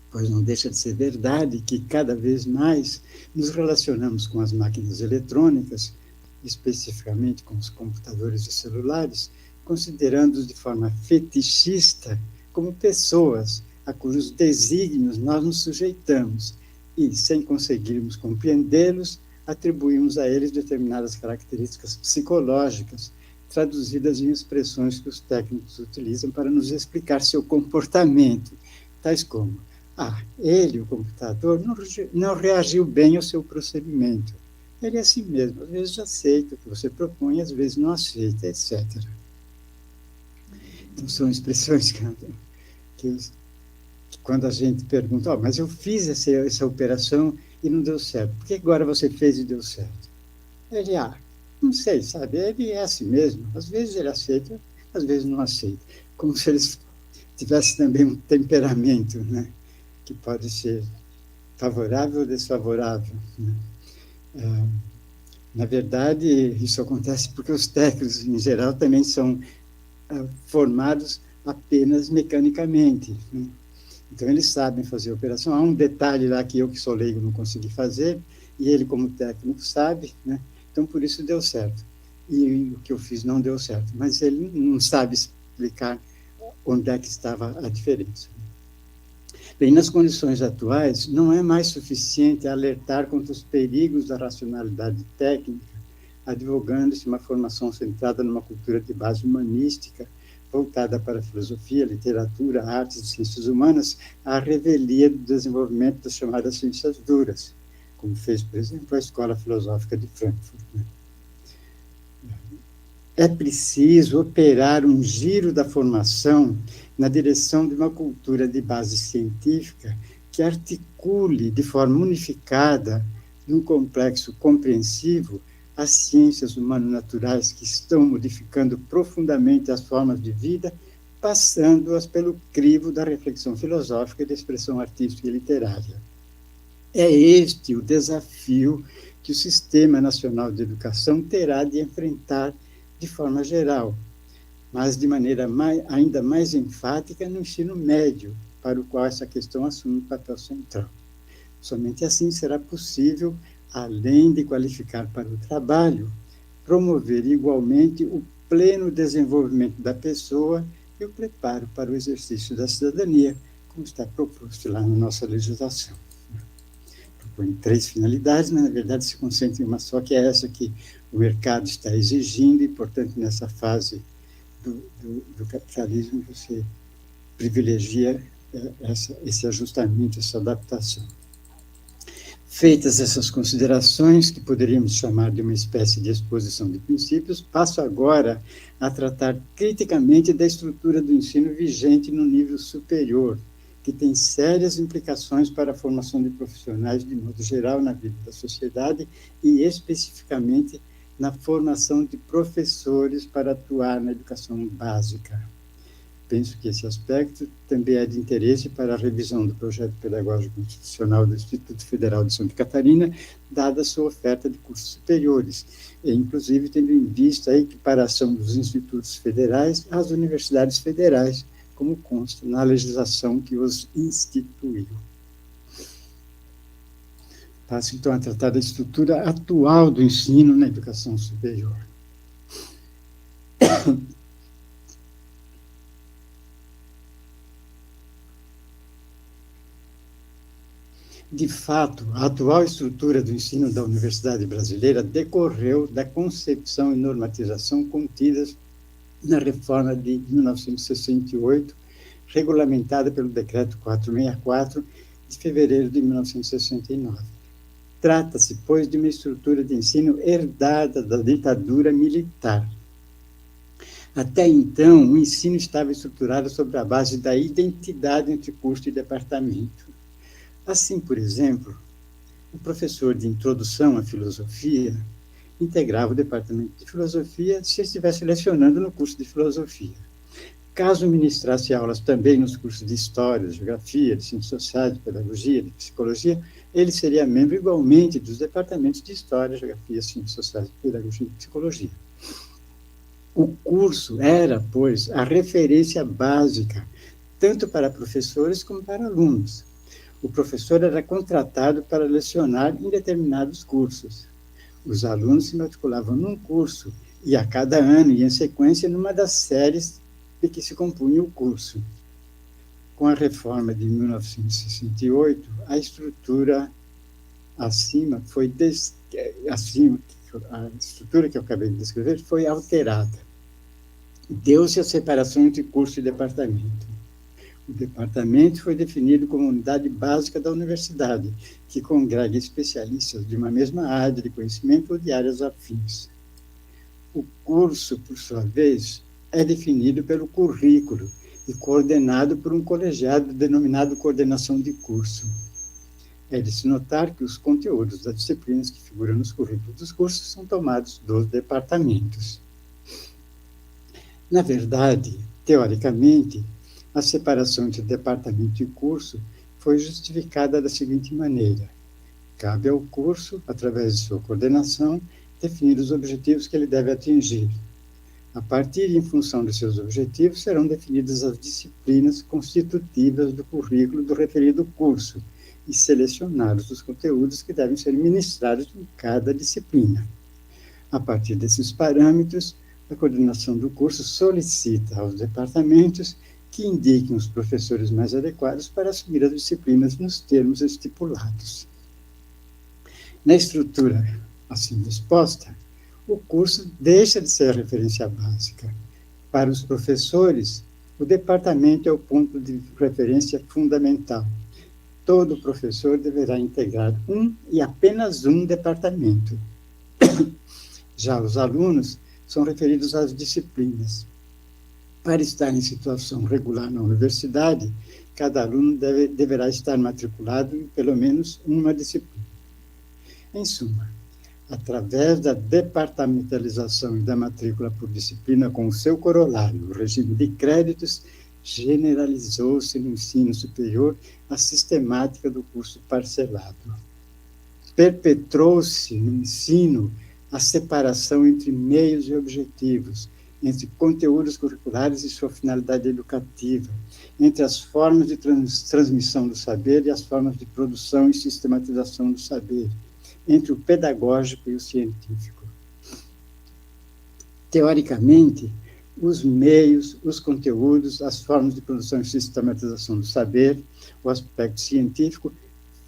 Pois não deixa de ser verdade que, cada vez mais, nos relacionamos com as máquinas eletrônicas, especificamente com os computadores e celulares, considerando-os de forma fetichista como pessoas a cujos desígnios nós nos sujeitamos e, sem conseguirmos compreendê-los, atribuímos a eles determinadas características psicológicas, traduzidas em expressões que os técnicos utilizam para nos explicar seu comportamento, tais como: ele, o computador, não reagiu bem ao seu procedimento. Ele é assim mesmo, às vezes aceita o que você propõe, às vezes não aceita, etc. Então, são expressões que quando a gente pergunta, mas eu fiz essa operação e não deu certo, por que agora você fez e deu certo? Ele, não sei, sabe, ele é assim mesmo, às vezes ele aceita, às vezes não aceita, como se eles tivessem também um temperamento, né, que pode ser favorável ou desfavorável, né? Na verdade, isso acontece porque os técnicos, em geral, também são formados apenas mecanicamente, né? Então, eles sabem fazer a operação. Há um detalhe lá que eu, que sou leigo, não consegui fazer, e ele, como técnico, sabe, né? Então, por isso deu certo. E o que eu fiz não deu certo. Mas ele não sabe explicar onde é que estava a diferença. Bem, nas condições atuais, não é mais suficiente alertar contra os perigos da racionalidade técnica, advogando-se uma formação centrada numa cultura de base humanística, voltada para a filosofia, literatura, artes e ciências humanas, à revelia do desenvolvimento das chamadas ciências duras, como fez, por exemplo, a Escola Filosófica de Frankfurt, né? É preciso operar um giro da formação na direção de uma cultura de base científica que articule de forma unificada, num complexo compreensivo, as ciências humano-naturais que estão modificando profundamente as formas de vida, passando-as pelo crivo da reflexão filosófica e da expressão artística e literária. É este o desafio que o Sistema Nacional de Educação terá de enfrentar de forma geral, mas de maneira ainda mais enfática no ensino médio, para o qual essa questão assume um papel central. Somente assim será possível, além de qualificar para o trabalho, promover igualmente o pleno desenvolvimento da pessoa e o preparo para o exercício da cidadania, como está proposto lá na nossa legislação. Propõe 3 finalidades, mas, na verdade, se concentra em uma só, que é essa que o mercado está exigindo, e, portanto, nessa fase do capitalismo, você privilegia esse ajustamento, essa adaptação. Feitas essas considerações, que poderíamos chamar de uma espécie de exposição de princípios, passo agora a tratar criticamente da estrutura do ensino vigente no nível superior, que tem sérias implicações para a formação de profissionais de modo geral na vida da sociedade e especificamente na formação de professores para atuar na educação básica. Penso que esse aspecto também é de interesse para a revisão do projeto pedagógico institucional do Instituto Federal de Santa Catarina, dada a sua oferta de cursos superiores, e inclusive tendo em vista a equiparação dos institutos federais às universidades federais, como consta na legislação que os instituiu. Passo, então, a tratar da estrutura atual do ensino na educação superior. De fato, a atual estrutura do ensino da Universidade Brasileira decorreu da concepção e normatização contidas na reforma de 1968, regulamentada pelo Decreto 464, de fevereiro de 1969. Trata-se, pois, de uma estrutura de ensino herdada da ditadura militar. Até então, o ensino estava estruturado sobre a base da identidade entre curso e departamento. Assim, por exemplo, o professor de introdução à filosofia integrava o departamento de filosofia se estivesse lecionando no curso de filosofia. Caso ministrasse aulas também nos cursos de história, de geografia, de ciências sociais, de pedagogia, de psicologia, ele seria membro igualmente dos departamentos de história, geografia, ciências sociais, pedagogia e psicologia. O curso era, pois, a referência básica, tanto para professores como para alunos. O professor era contratado para lecionar em determinados cursos. Os alunos se matriculavam num curso e, a cada ano e em sequência, numa das séries de que se compunha o curso. Com a reforma de 1968, a estrutura acima foi a estrutura que eu acabei de descrever foi alterada. Deu-se a separação entre curso e departamento. O departamento foi definido como unidade básica da universidade, que congrega especialistas de uma mesma área de conhecimento ou de áreas afins. O curso, por sua vez, é definido pelo currículo e coordenado por um colegiado denominado coordenação de curso. É de se notar que os conteúdos das disciplinas que figuram nos currículos dos cursos são tomados dos departamentos. Na verdade, teoricamente, a separação entre departamento e curso foi justificada da seguinte maneira: cabe ao curso, através de sua coordenação, definir os objetivos que ele deve atingir. A partir e em função de seus objetivos, serão definidas as disciplinas constitutivas do currículo do referido curso e selecionados os conteúdos que devem ser ministrados em cada disciplina. A partir desses parâmetros, a coordenação do curso solicita aos departamentos que indiquem os professores mais adequados para assumir as disciplinas nos termos estipulados. Na estrutura assim disposta, o curso deixa de ser a referência básica. Para os professores, o departamento é o ponto de referência fundamental. Todo professor deverá integrar um e apenas um departamento. Já os alunos são referidos às disciplinas. Para estar em situação regular na universidade, cada aluno deverá estar matriculado em pelo menos uma disciplina. Em suma, através da departamentalização e da matrícula por disciplina com o seu corolário, o regime de créditos, generalizou-se no ensino superior a sistemática do curso parcelado. Perpetrou-se no ensino a separação entre meios e objetivos, entre conteúdos curriculares e sua finalidade educativa, entre as formas de transmissão do saber e as formas de produção e sistematização do saber, entre o pedagógico e o científico. Teoricamente, os meios, os conteúdos, as formas de produção e sistematização do saber, o aspecto científico,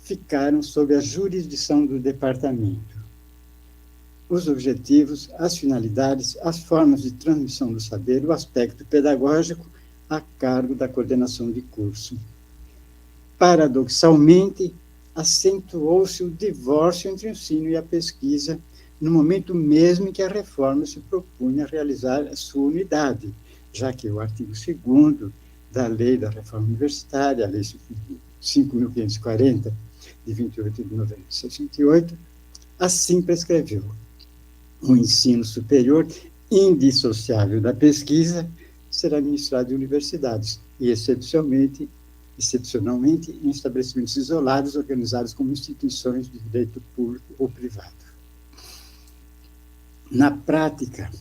ficaram sob a jurisdição do departamento. os objetivos, as finalidades, as formas de transmissão do saber, o aspecto pedagógico a cargo da coordenação de curso. Paradoxalmente, acentuou-se o divórcio entre o ensino e a pesquisa no momento mesmo em que a reforma se propunha realizar a sua unidade, já que o artigo 2º da Lei da Reforma Universitária, a Lei 5.540, de 28 de novembro de 68, assim prescreveu: o ensino superior, indissociável da pesquisa, será ministrado em universidades e, excepcionalmente, em estabelecimentos isolados organizados como instituições de direito público ou privado. Na prática,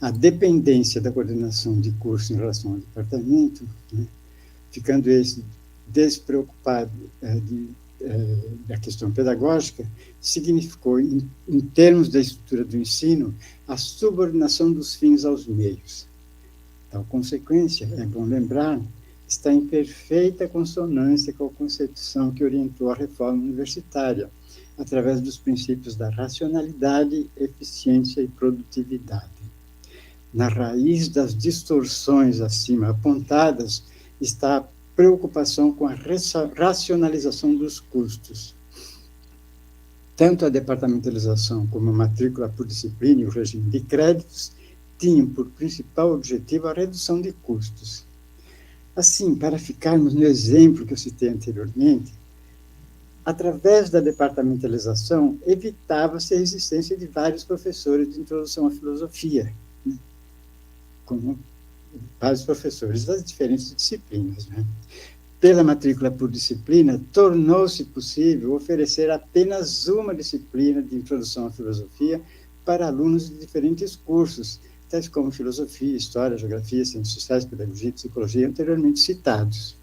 a dependência da coordenação de curso em relação ao departamento, né, ficando esse despreocupado da questão pedagógica, significou, em termos da estrutura do ensino, a subordinação dos fins aos meios. Tal consequência, é bom lembrar, está em perfeita consonância com a concepção que orientou a reforma universitária, através dos princípios da racionalidade, eficiência e produtividade. Na raiz das distorções acima apontadas está a preocupação com a racionalização dos custos. Tanto a departamentalização como a matrícula por disciplina e o regime de créditos tinham por principal objetivo a redução de custos. Assim, para ficarmos no exemplo que eu citei anteriormente, através da departamentalização, evitava-se a existência de vários professores de introdução à filosofia, né? Como vários professores das diferentes disciplinas, né? Pela matrícula por disciplina, tornou-se possível oferecer apenas uma disciplina de introdução à filosofia para alunos de diferentes cursos, tais como filosofia, história, geografia, ciências sociais, pedagogia e psicologia, anteriormente citados.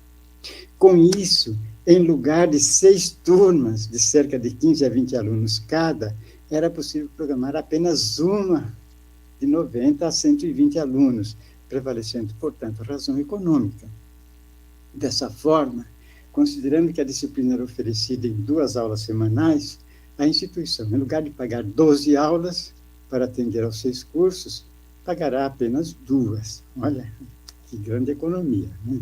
Com isso, em lugar de 6 turmas, de cerca de 15 a 20 alunos cada, era possível programar apenas uma de 90 a 120 alunos, prevalecendo, portanto, a razão econômica. Dessa forma, considerando que a disciplina era oferecida em 2 aulas semanais, a instituição, em lugar de pagar 12 aulas para atender aos 6 cursos, pagará apenas 2. Olha, que grande economia, né?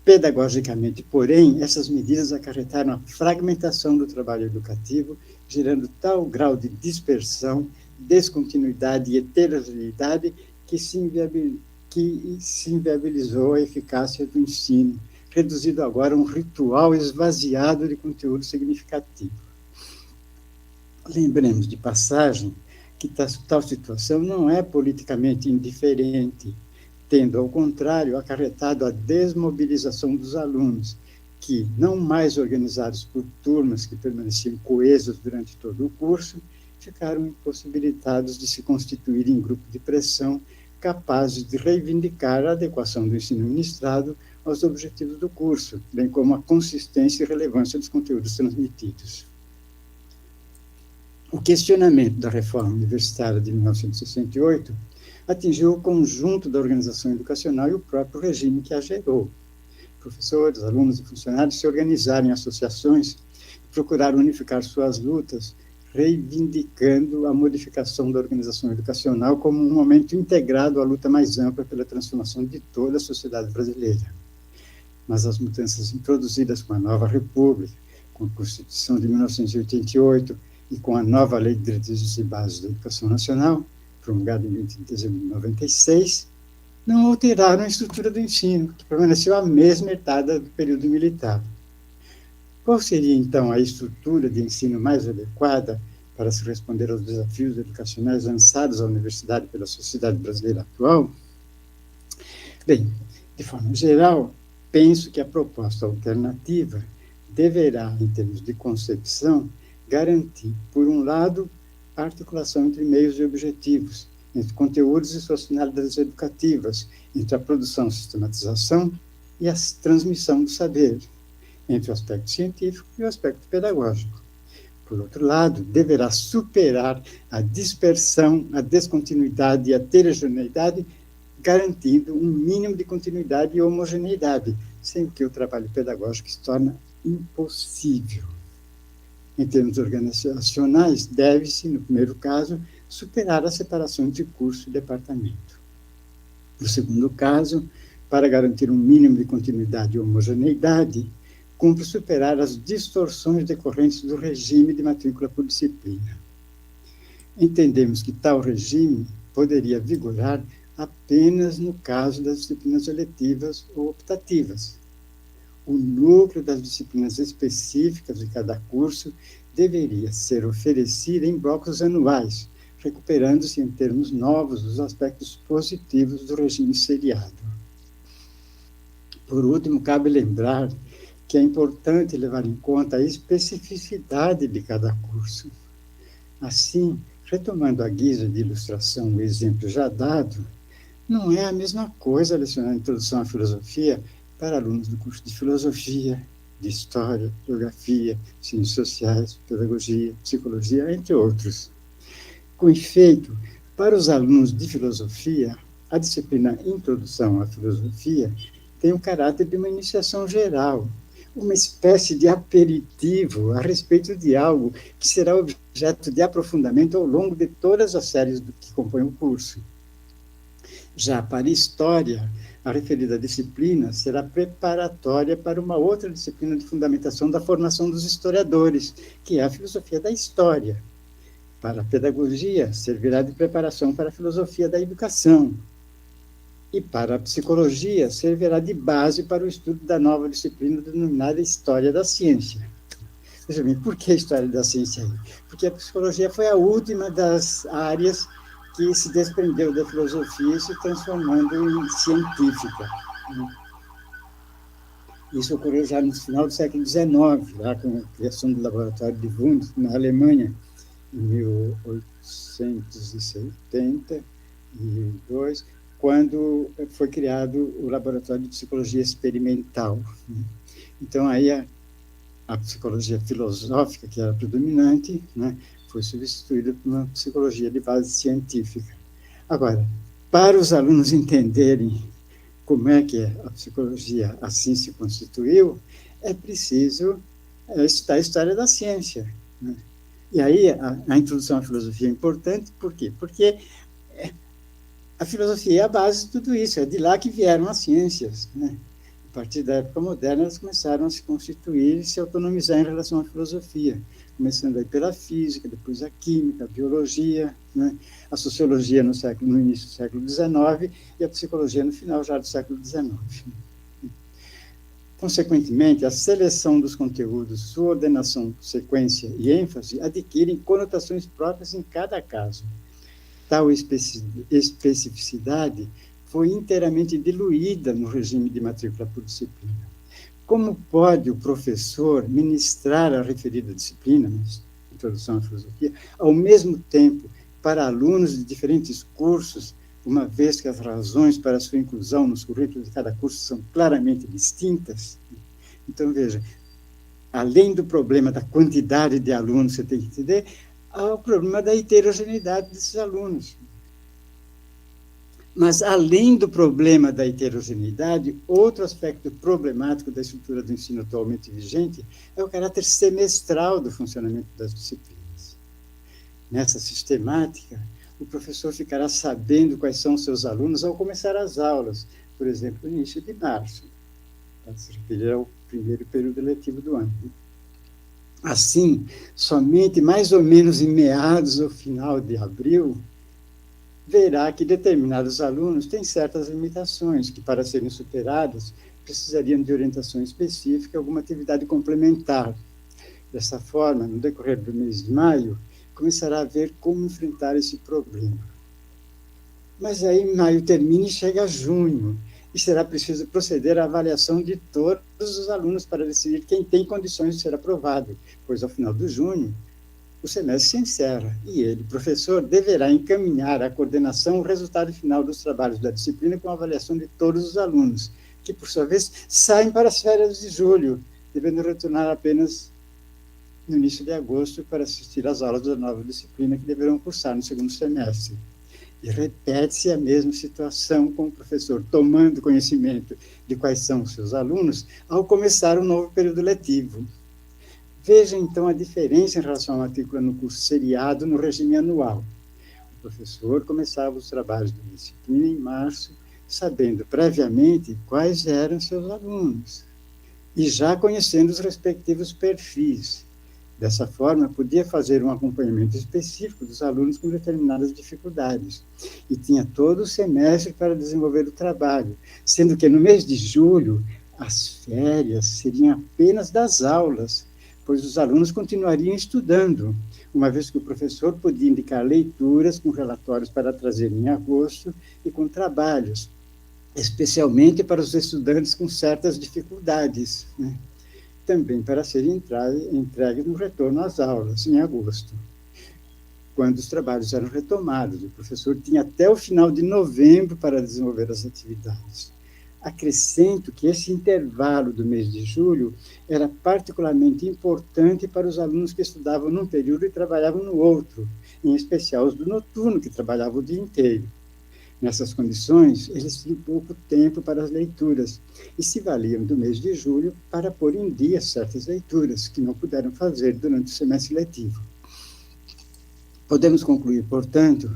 Pedagogicamente, porém, essas medidas acarretaram a fragmentação do trabalho educativo, gerando tal grau de dispersão, descontinuidade e heterogeneidade que se inviabilizou a eficácia do ensino, reduzido agora a um ritual esvaziado de conteúdo significativo. Lembremos de passagem que tal situação não é politicamente indiferente, tendo, ao contrário, acarretado a desmobilização dos alunos, que, não mais organizados por turmas que permaneciam coesos durante todo o curso, ficaram impossibilitados de se constituir em grupo de pressão capazes de reivindicar a adequação do ensino ministrado aos objetivos do curso, bem como a consistência e relevância dos conteúdos transmitidos. O questionamento da reforma universitária de 1968 atingiu o conjunto da organização educacional e o próprio regime que a gerou. Professores, alunos e funcionários se organizaram em associações e procuraram unificar suas lutas, reivindicando a modificação da organização educacional como um momento integrado à luta mais ampla pela transformação de toda a sociedade brasileira. Mas as mudanças introduzidas com a nova República, com a Constituição de 1988 e com a nova Lei de Diretrizes e Bases da Educação Nacional, promulgada em 20 de dezembro de 96, não alteraram a estrutura do ensino, que permaneceu a mesma herdada do período militar. Qual seria, então, a estrutura de ensino mais adequada para se responder aos desafios educacionais lançados à universidade pela sociedade brasileira atual? Bem, de forma geral, penso que a proposta alternativa deverá, em termos de concepção, garantir, por um lado, a articulação entre meios e objetivos, entre conteúdos e suas finalidades educativas, entre a produção e sistematização e a transmissão do saber, entre o aspecto científico e o aspecto pedagógico. Por outro lado, deverá superar a dispersão, a descontinuidade e a heterogeneidade, garantindo um mínimo de continuidade e homogeneidade, sem o que o trabalho pedagógico se torna impossível. Em termos organizacionais, deve-se, no primeiro caso, superar a separação de curso e departamento. No segundo caso, para garantir um mínimo de continuidade e homogeneidade, cumpre superar as distorções decorrentes do regime de matrícula por disciplina. Entendemos que tal regime poderia vigorar apenas no caso das disciplinas eletivas ou optativas. O núcleo das disciplinas específicas de cada curso deveria ser oferecido em blocos anuais, recuperando-se em termos novos os aspectos positivos do regime seriado. Por último, cabe lembrar que é importante levar em conta a especificidade de cada curso. Assim, retomando a guisa de ilustração o exemplo já dado, não é a mesma coisa lecionar a introdução à filosofia para alunos do curso de filosofia, de história, geografia, ciências sociais, pedagogia, psicologia, entre outros. Com efeito, para os alunos de filosofia, a disciplina Introdução à Filosofia tem o caráter de uma iniciação geral, uma espécie de aperitivo a respeito de algo que será objeto de aprofundamento ao longo de todas as séries que compõem o curso. Já para História, a referida disciplina será preparatória para uma outra disciplina de fundamentação da formação dos historiadores, que é a filosofia da história. Para a Pedagogia, servirá de preparação para a filosofia da educação. E para a Psicologia, servirá de base para o estudo da nova disciplina denominada História da Ciência. Veja bem, por que a História da Ciência aí? Porque a Psicologia foi a última das áreas que se desprendeu da filosofia, se transformando em científica. Isso ocorreu já no final do século XIX, lá com a criação do laboratório de Wundt, na Alemanha, em 1872, quando foi criado o laboratório de psicologia experimental. Então, aí a psicologia filosófica, que era predominante, né, foi substituída por uma psicologia de base científica. Agora, para os alunos entenderem como é que a psicologia assim se constituiu, é preciso estudar a história da ciência, né? E aí a introdução à filosofia é importante, por quê? Porque a filosofia é a base de tudo isso, é de lá que vieram as ciências, né? A partir da época moderna, elas começaram a se constituir e se autonomizar em relação à filosofia, começando aí pela física, depois a química, a biologia, né? A sociologia no início do século XIX e a psicologia no final já do século XIX. Consequentemente, a seleção dos conteúdos, sua ordenação, sequência e ênfase adquirem conotações próprias em cada caso. Tal especificidade foi inteiramente diluída no regime de matrícula por disciplina. Como pode o professor ministrar a referida disciplina, Introdução à Filosofia, ao mesmo tempo para alunos de diferentes cursos, uma vez que as razões para a sua inclusão nos currículos de cada curso são claramente distintas? Então, veja, além do problema da quantidade de alunos, você tem que entender, há o problema da heterogeneidade desses alunos. Mas, além do problema da heterogeneidade, outro aspecto problemático da estrutura do ensino atualmente vigente é o caráter semestral do funcionamento das disciplinas. Nessa sistemática, o professor ficará sabendo quais são seus alunos ao começar as aulas, por exemplo, no início de março, para se referir ao primeiro período letivo do ano. Assim, somente mais ou menos em meados ou final de abril, verá que determinados alunos têm certas limitações, que para serem superadas, precisariam de orientação específica, alguma atividade complementar. Dessa forma, no decorrer do mês de maio, começará a ver como enfrentar esse problema. Mas aí maio termina e chega junho, e será preciso proceder à avaliação de todos os alunos para decidir quem tem condições de ser aprovado, pois ao final de junho o semestre se encerra, e ele, professor, deverá encaminhar à coordenação o resultado final dos trabalhos da disciplina com a avaliação de todos os alunos, que, por sua vez, saem para as férias de julho, devendo retornar apenas no início de agosto para assistir às aulas da nova disciplina que deverão cursar no segundo semestre. E repete-se a mesma situação com o professor tomando conhecimento de quais são os seus alunos ao começar o novo período letivo. Veja, então, a diferença em relação à matrícula no curso seriado no regime anual. O professor começava os trabalhos de disciplina em março, sabendo previamente quais eram seus alunos e já conhecendo os respectivos perfis. Dessa forma, podia fazer um acompanhamento específico dos alunos com determinadas dificuldades. E tinha todo o semestre para desenvolver o trabalho, sendo que no mês de julho, as férias seriam apenas das aulas, pois os alunos continuariam estudando, uma vez que o professor podia indicar leituras com relatórios para trazer em agosto e com trabalhos, especialmente para os estudantes com certas dificuldades, né? Também para serem entregues no retorno às aulas, em agosto, quando os trabalhos eram retomados. O professor tinha até o final de novembro para desenvolver as atividades. Acrescento que esse intervalo do mês de julho era particularmente importante para os alunos que estudavam num período e trabalhavam no outro, em especial os do noturno, que trabalhavam o dia inteiro. Nessas condições, eles tinham pouco tempo para as leituras e se valiam do mês de julho para pôr em dia certas leituras que não puderam fazer durante o semestre letivo. Podemos concluir, portanto,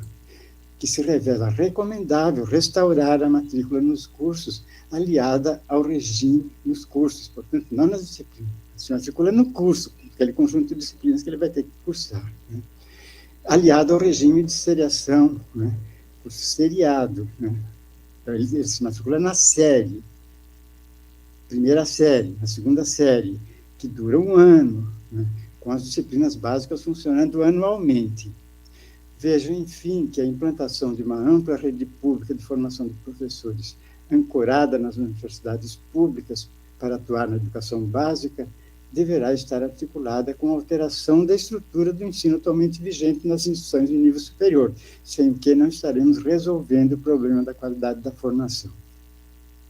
que se revela recomendável restaurar a matrícula nos cursos aliada ao regime nos cursos, portanto, não nas disciplinas. Se matricula no curso, aquele conjunto de disciplinas que ele vai ter que cursar, né? Aliado ao regime de seriação, né? Curso seriado, né? Então, ele se matricula na série, primeira série, na segunda série, que dura um ano, né? Com as disciplinas básicas funcionando anualmente. Vejo, enfim, que a implantação de uma ampla rede pública de formação de professores, ancorada nas universidades públicas para atuar na educação básica, deverá estar articulada com a alteração da estrutura do ensino atualmente vigente nas instituições de nível superior, sem o que não estaremos resolvendo o problema da qualidade da formação.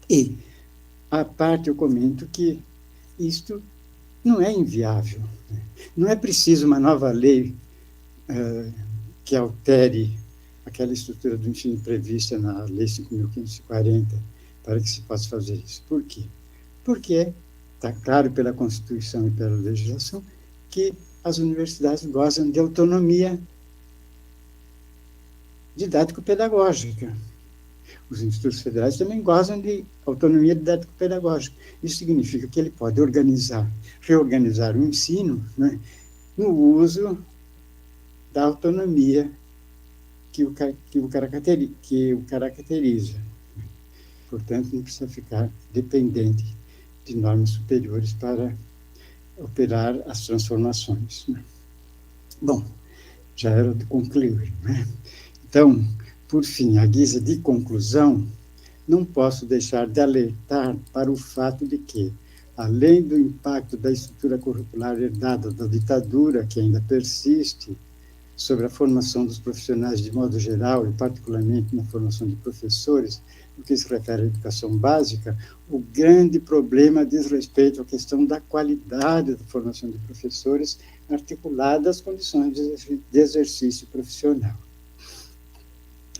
E, à parte, eu comento que isto não é inviável. Né? Não é preciso uma nova lei que altere aquela estrutura do ensino prevista na Lei 5.540 para que se possa fazer isso. Por quê? Porque está claro pela Constituição e pela legislação que as universidades gozam de autonomia didático-pedagógica. Os institutos federais também gozam de autonomia didático-pedagógica. Isso significa que ele pode reorganizar o ensino, né, no uso da autonomia que o caracteriza. Portanto, não precisa ficar dependente de normas superiores para operar as transformações. Né? Bom, já era de concluir. Né? Então, por fim, à guisa de conclusão, não posso deixar de alertar para o fato de que, além do impacto da estrutura curricular herdada da ditadura, que ainda persiste, sobre a formação dos profissionais de modo geral, e particularmente na formação de professores, no que se refere à educação básica, o grande problema diz respeito à questão da qualidade da formação de professores articulada às condições de exercício profissional.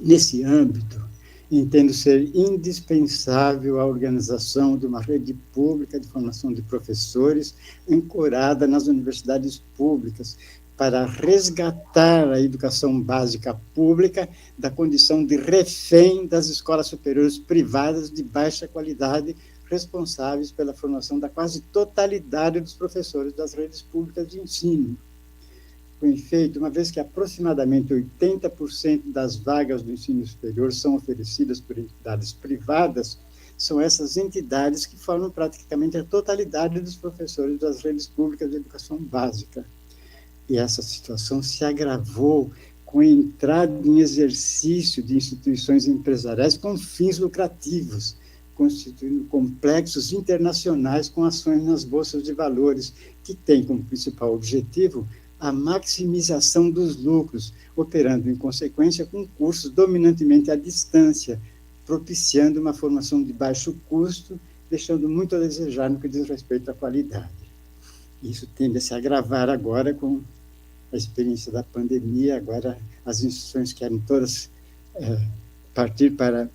Nesse âmbito, entendo ser indispensável a organização de uma rede pública de formação de professores ancorada nas universidades públicas, para resgatar a educação básica pública da condição de refém das escolas superiores privadas de baixa qualidade, responsáveis pela formação da quase totalidade dos professores das redes públicas de ensino. Com efeito, uma vez que aproximadamente 80% das vagas do ensino superior são oferecidas por entidades privadas, são essas entidades que formam praticamente a totalidade dos professores das redes públicas de educação básica. E essa situação se agravou com a entrada em exercício de instituições empresariais com fins lucrativos, constituindo complexos internacionais com ações nas bolsas de valores, que têm como principal objetivo a maximização dos lucros, operando em consequência com cursos dominantemente à distância, propiciando uma formação de baixo custo, deixando muito a desejar no que diz respeito à qualidade. Isso tende a se agravar agora com a experiência da pandemia. Agora as instituições querem todas partir para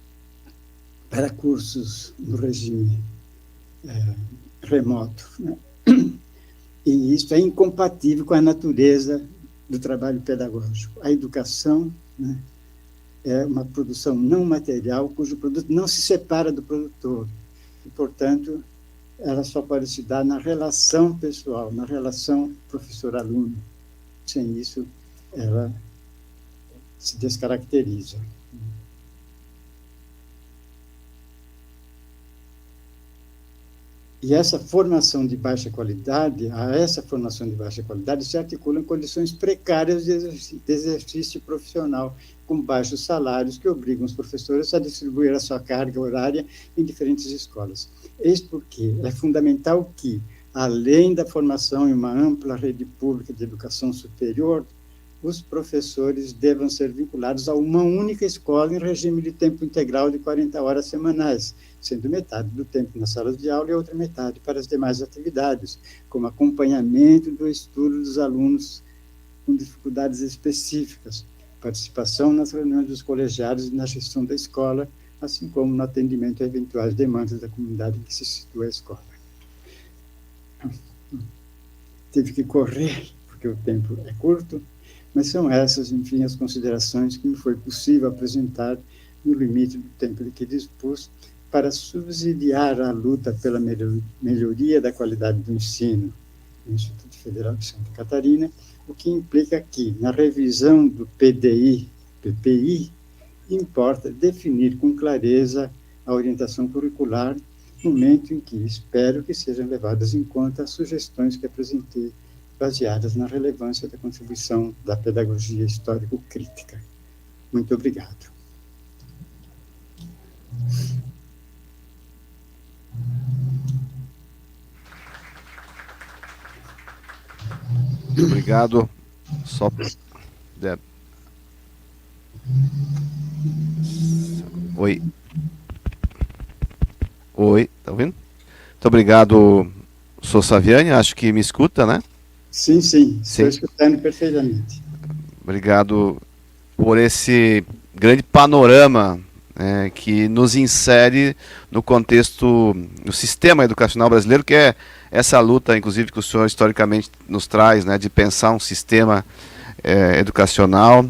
cursos no regime remoto, né? E isso é incompatível com a natureza do trabalho pedagógico. A educação, né, é uma produção não material, cujo produto não se separa do produtor. E, portanto, ela só pode se dar na relação pessoal, na relação professor-aluno. Sem isso, ela se descaracteriza. E essa formação de baixa qualidade, se articula em condições precárias de exercício profissional, com baixos salários, que obrigam os professores a distribuir a sua carga horária em diferentes escolas. Eis porque é fundamental que, além da formação em uma ampla rede pública de educação superior, os professores devam ser vinculados a uma única escola em regime de tempo integral de 40 horas semanais, sendo metade do tempo nas salas de aula e a outra metade para as demais atividades, como acompanhamento do estudo dos alunos com dificuldades específicas, participação nas reuniões dos colegiados e na gestão da escola, assim como no atendimento a eventuais demandas da comunidade em que se situa a escola. Tive que correr, porque o tempo é curto, mas são essas, enfim, as considerações que me foi possível apresentar no limite do tempo de que dispus para subsidiar a luta pela melhoria da qualidade do ensino no Instituto Federal de Santa Catarina, o que implica que, na revisão do PPI, importa definir com clareza a orientação curricular, no momento em que espero que sejam levadas em conta as sugestões que apresentei, baseadas na relevância da contribuição da pedagogia histórico-crítica. Muito obrigado. Obrigado. Oi. Oi, tá ouvindo? Muito obrigado, sou Saviani, acho que me escuta, né? Sim, estou escutando perfeitamente. Obrigado por esse grande panorama que nos insere no contexto, no sistema educacional brasileiro, que é essa luta, inclusive, que o senhor historicamente nos traz, né, de pensar um sistema educacional,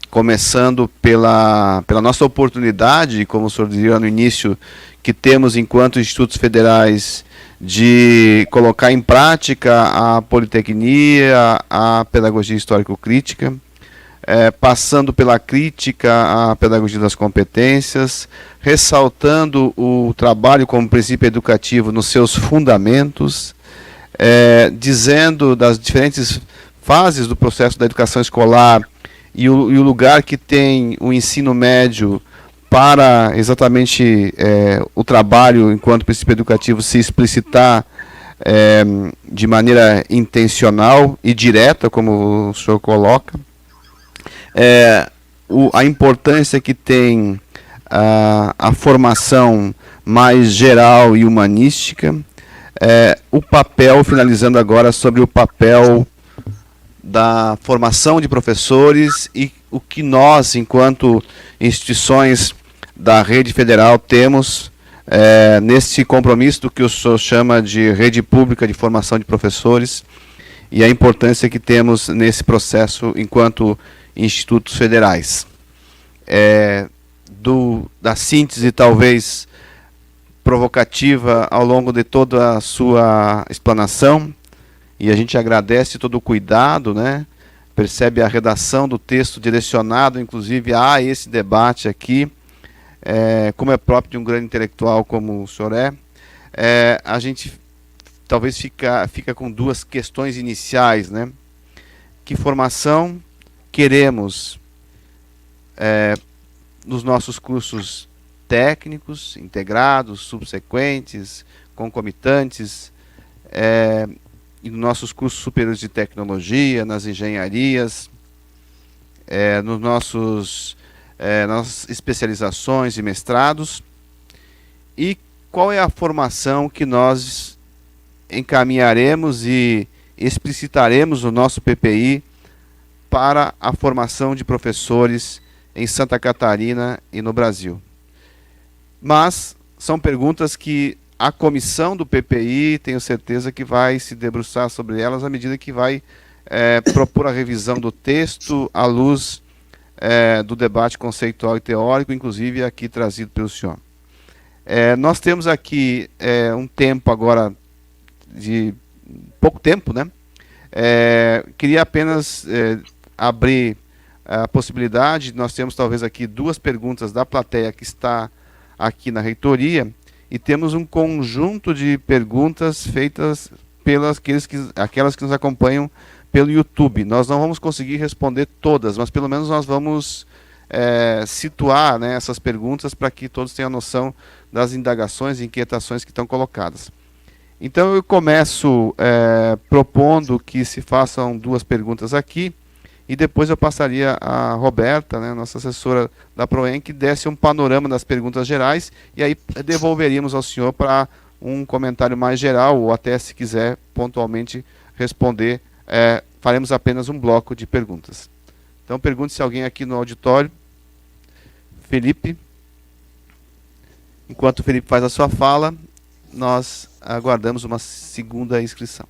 começando pela nossa oportunidade, como o senhor dizia no início, que temos enquanto institutos federais de colocar em prática a politecnia, a pedagogia histórico-crítica, passando pela crítica à pedagogia das competências, ressaltando o trabalho como princípio educativo nos seus fundamentos, dizendo das diferentes fases do processo da educação escolar e o lugar que tem o ensino médio para exatamente o trabalho enquanto princípio educativo se explicitar de maneira intencional e direta, como o senhor coloca, a importância que tem a formação mais geral e humanística, o papel, finalizando agora, sobre o papel da formação de professores e o que nós, enquanto instituições da rede federal, temos nesse compromisso do que o senhor chama de rede pública de formação de professores e a importância que temos nesse processo enquanto institutos federais. Da síntese, talvez, provocativa ao longo de toda a sua explanação, e a gente agradece todo o cuidado, né? Percebe a redação do texto direcionado, inclusive, a esse debate aqui, como é próprio de um grande intelectual como o senhor a gente talvez fica com duas questões iniciais, né? Que formação queremos nos nossos cursos técnicos, integrados, subsequentes, concomitantes, e nos nossos cursos superiores de tecnologia, nas engenharias, nos nossas especializações e mestrados, e qual é a formação que nós encaminharemos e explicitaremos no nosso PPI para a formação de professores em Santa Catarina e no Brasil. Mas são perguntas que a comissão do PPI, tenho certeza que vai se debruçar sobre elas à medida que vai propor a revisão do texto à luz do debate conceitual e teórico, inclusive aqui trazido pelo senhor. Nós temos aqui um tempo agora de pouco tempo, né? Queria apenas abrir a possibilidade, nós temos talvez aqui 2 perguntas da plateia que está aqui na reitoria, e temos um conjunto de perguntas feitas pelas aquelas que nos acompanham pelo YouTube. Nós não vamos conseguir responder todas, mas pelo menos nós vamos situar, né, essas perguntas para que todos tenham noção das indagações e inquietações que estão colocadas. Então eu começo propondo que se façam 2 perguntas aqui, e depois eu passaria a Roberta, né, nossa assessora da PROEM, que desse um panorama das perguntas gerais, e aí devolveríamos ao senhor para um comentário mais geral, ou até, se quiser, pontualmente responder, faremos apenas um bloco de perguntas. Então, pergunte se alguém aqui no auditório. Felipe. Enquanto o Felipe faz a sua fala, nós aguardamos uma segunda inscrição.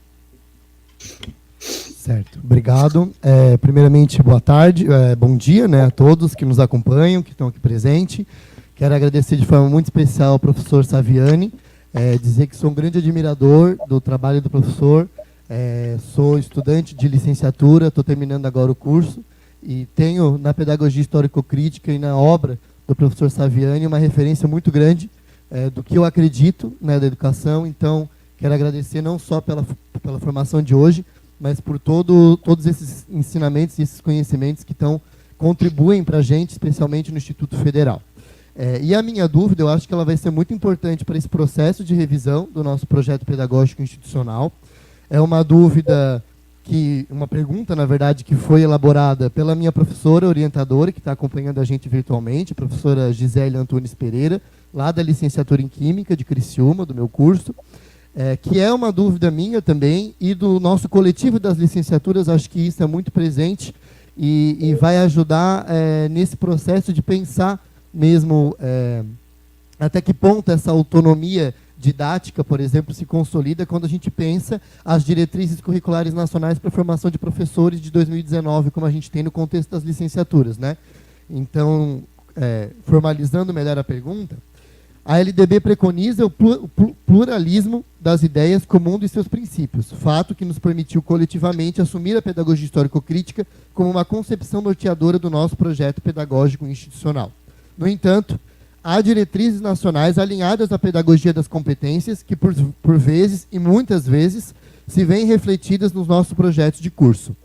Certo, obrigado. Primeiramente, boa tarde, bom dia, né, a todos que nos acompanham, que estão aqui presentes. Quero agradecer de forma muito especial ao professor Saviani, dizer que sou um grande admirador do trabalho do professor, sou estudante de licenciatura, estou terminando agora o curso, e tenho na pedagogia histórico-crítica e na obra do professor Saviani uma referência muito grande do que eu acredito, né, da educação. Então, quero agradecer não só pela formação de hoje, mas por todos esses ensinamentos e esses conhecimentos que contribuem para a gente, especialmente no Instituto Federal. E a minha dúvida, eu acho que ela vai ser muito importante para esse processo de revisão do nosso projeto pedagógico institucional. É uma dúvida uma pergunta, na verdade, que foi elaborada pela minha professora orientadora, que está acompanhando a gente virtualmente, a professora Gisele Antunes Pereira, lá da licenciatura em Química de Criciúma, do meu curso, que é uma dúvida minha também, e do nosso coletivo das licenciaturas. Acho que isso é muito presente e vai ajudar nesse processo de pensar mesmo até que ponto essa autonomia didática, por exemplo, se consolida quando a gente pensa as diretrizes curriculares nacionais para a formação de professores de 2019, como a gente tem no contexto das licenciaturas, né? Então, formalizando melhor a pergunta, a LDB preconiza o pluralismo das ideias como um de seus princípios, fato que nos permitiu coletivamente assumir a pedagogia histórico-crítica como uma concepção norteadora do nosso projeto pedagógico institucional. No entanto, há diretrizes nacionais alinhadas à pedagogia das competências que, por vezes e muitas vezes, se veem refletidas nos nossos projetos de curso.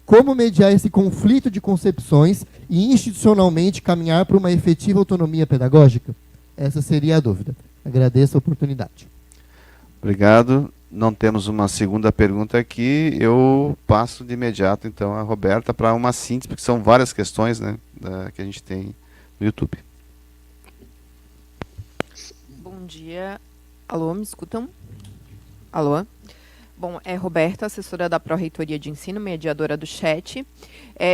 Como mediar esse conflito de concepções e institucionalmente caminhar para uma efetiva autonomia pedagógica? Essa seria a dúvida. Agradeço a oportunidade. Obrigado. Não temos uma segunda pergunta aqui. Eu passo de imediato, então, a Roberta para uma síntese, porque são várias questões, né, que a gente tem no YouTube. Bom dia. Alô, me escutam? Alô? Bom, é Roberta, assessora da Pró-Reitoria de Ensino, mediadora do chat.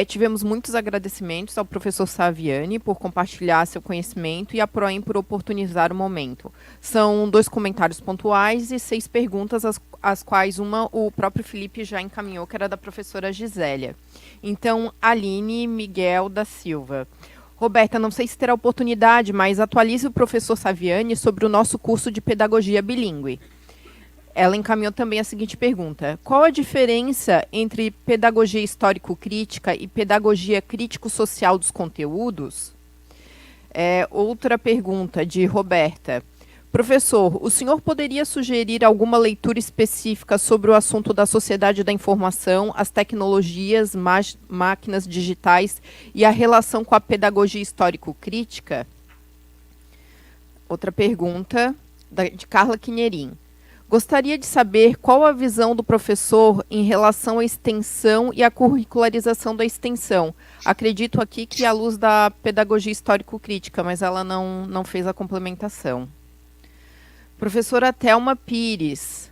Tivemos muitos agradecimentos ao professor Saviani por compartilhar seu conhecimento e à PROEM por oportunizar o momento. São 2 comentários pontuais e 6 perguntas, as quais o próprio Felipe já encaminhou, que era da professora Gisélia. Então, Aline Miguel da Silva. Roberta, não sei se terá oportunidade, mas atualize o professor Saviani sobre o nosso curso de pedagogia bilíngue. Ela encaminhou também a seguinte pergunta: qual a diferença entre pedagogia histórico-crítica e pedagogia crítico-social dos conteúdos? Outra pergunta de Roberta: professor, o senhor poderia sugerir alguma leitura específica sobre o assunto da sociedade da informação, as tecnologias, máquinas digitais e a relação com a pedagogia histórico-crítica? Outra pergunta de Carla Quinherim: gostaria de saber qual a visão do professor em relação à extensão e à curricularização da extensão. Acredito aqui que à luz da pedagogia histórico-crítica, mas ela não fez a complementação. Professora Thelma Pires: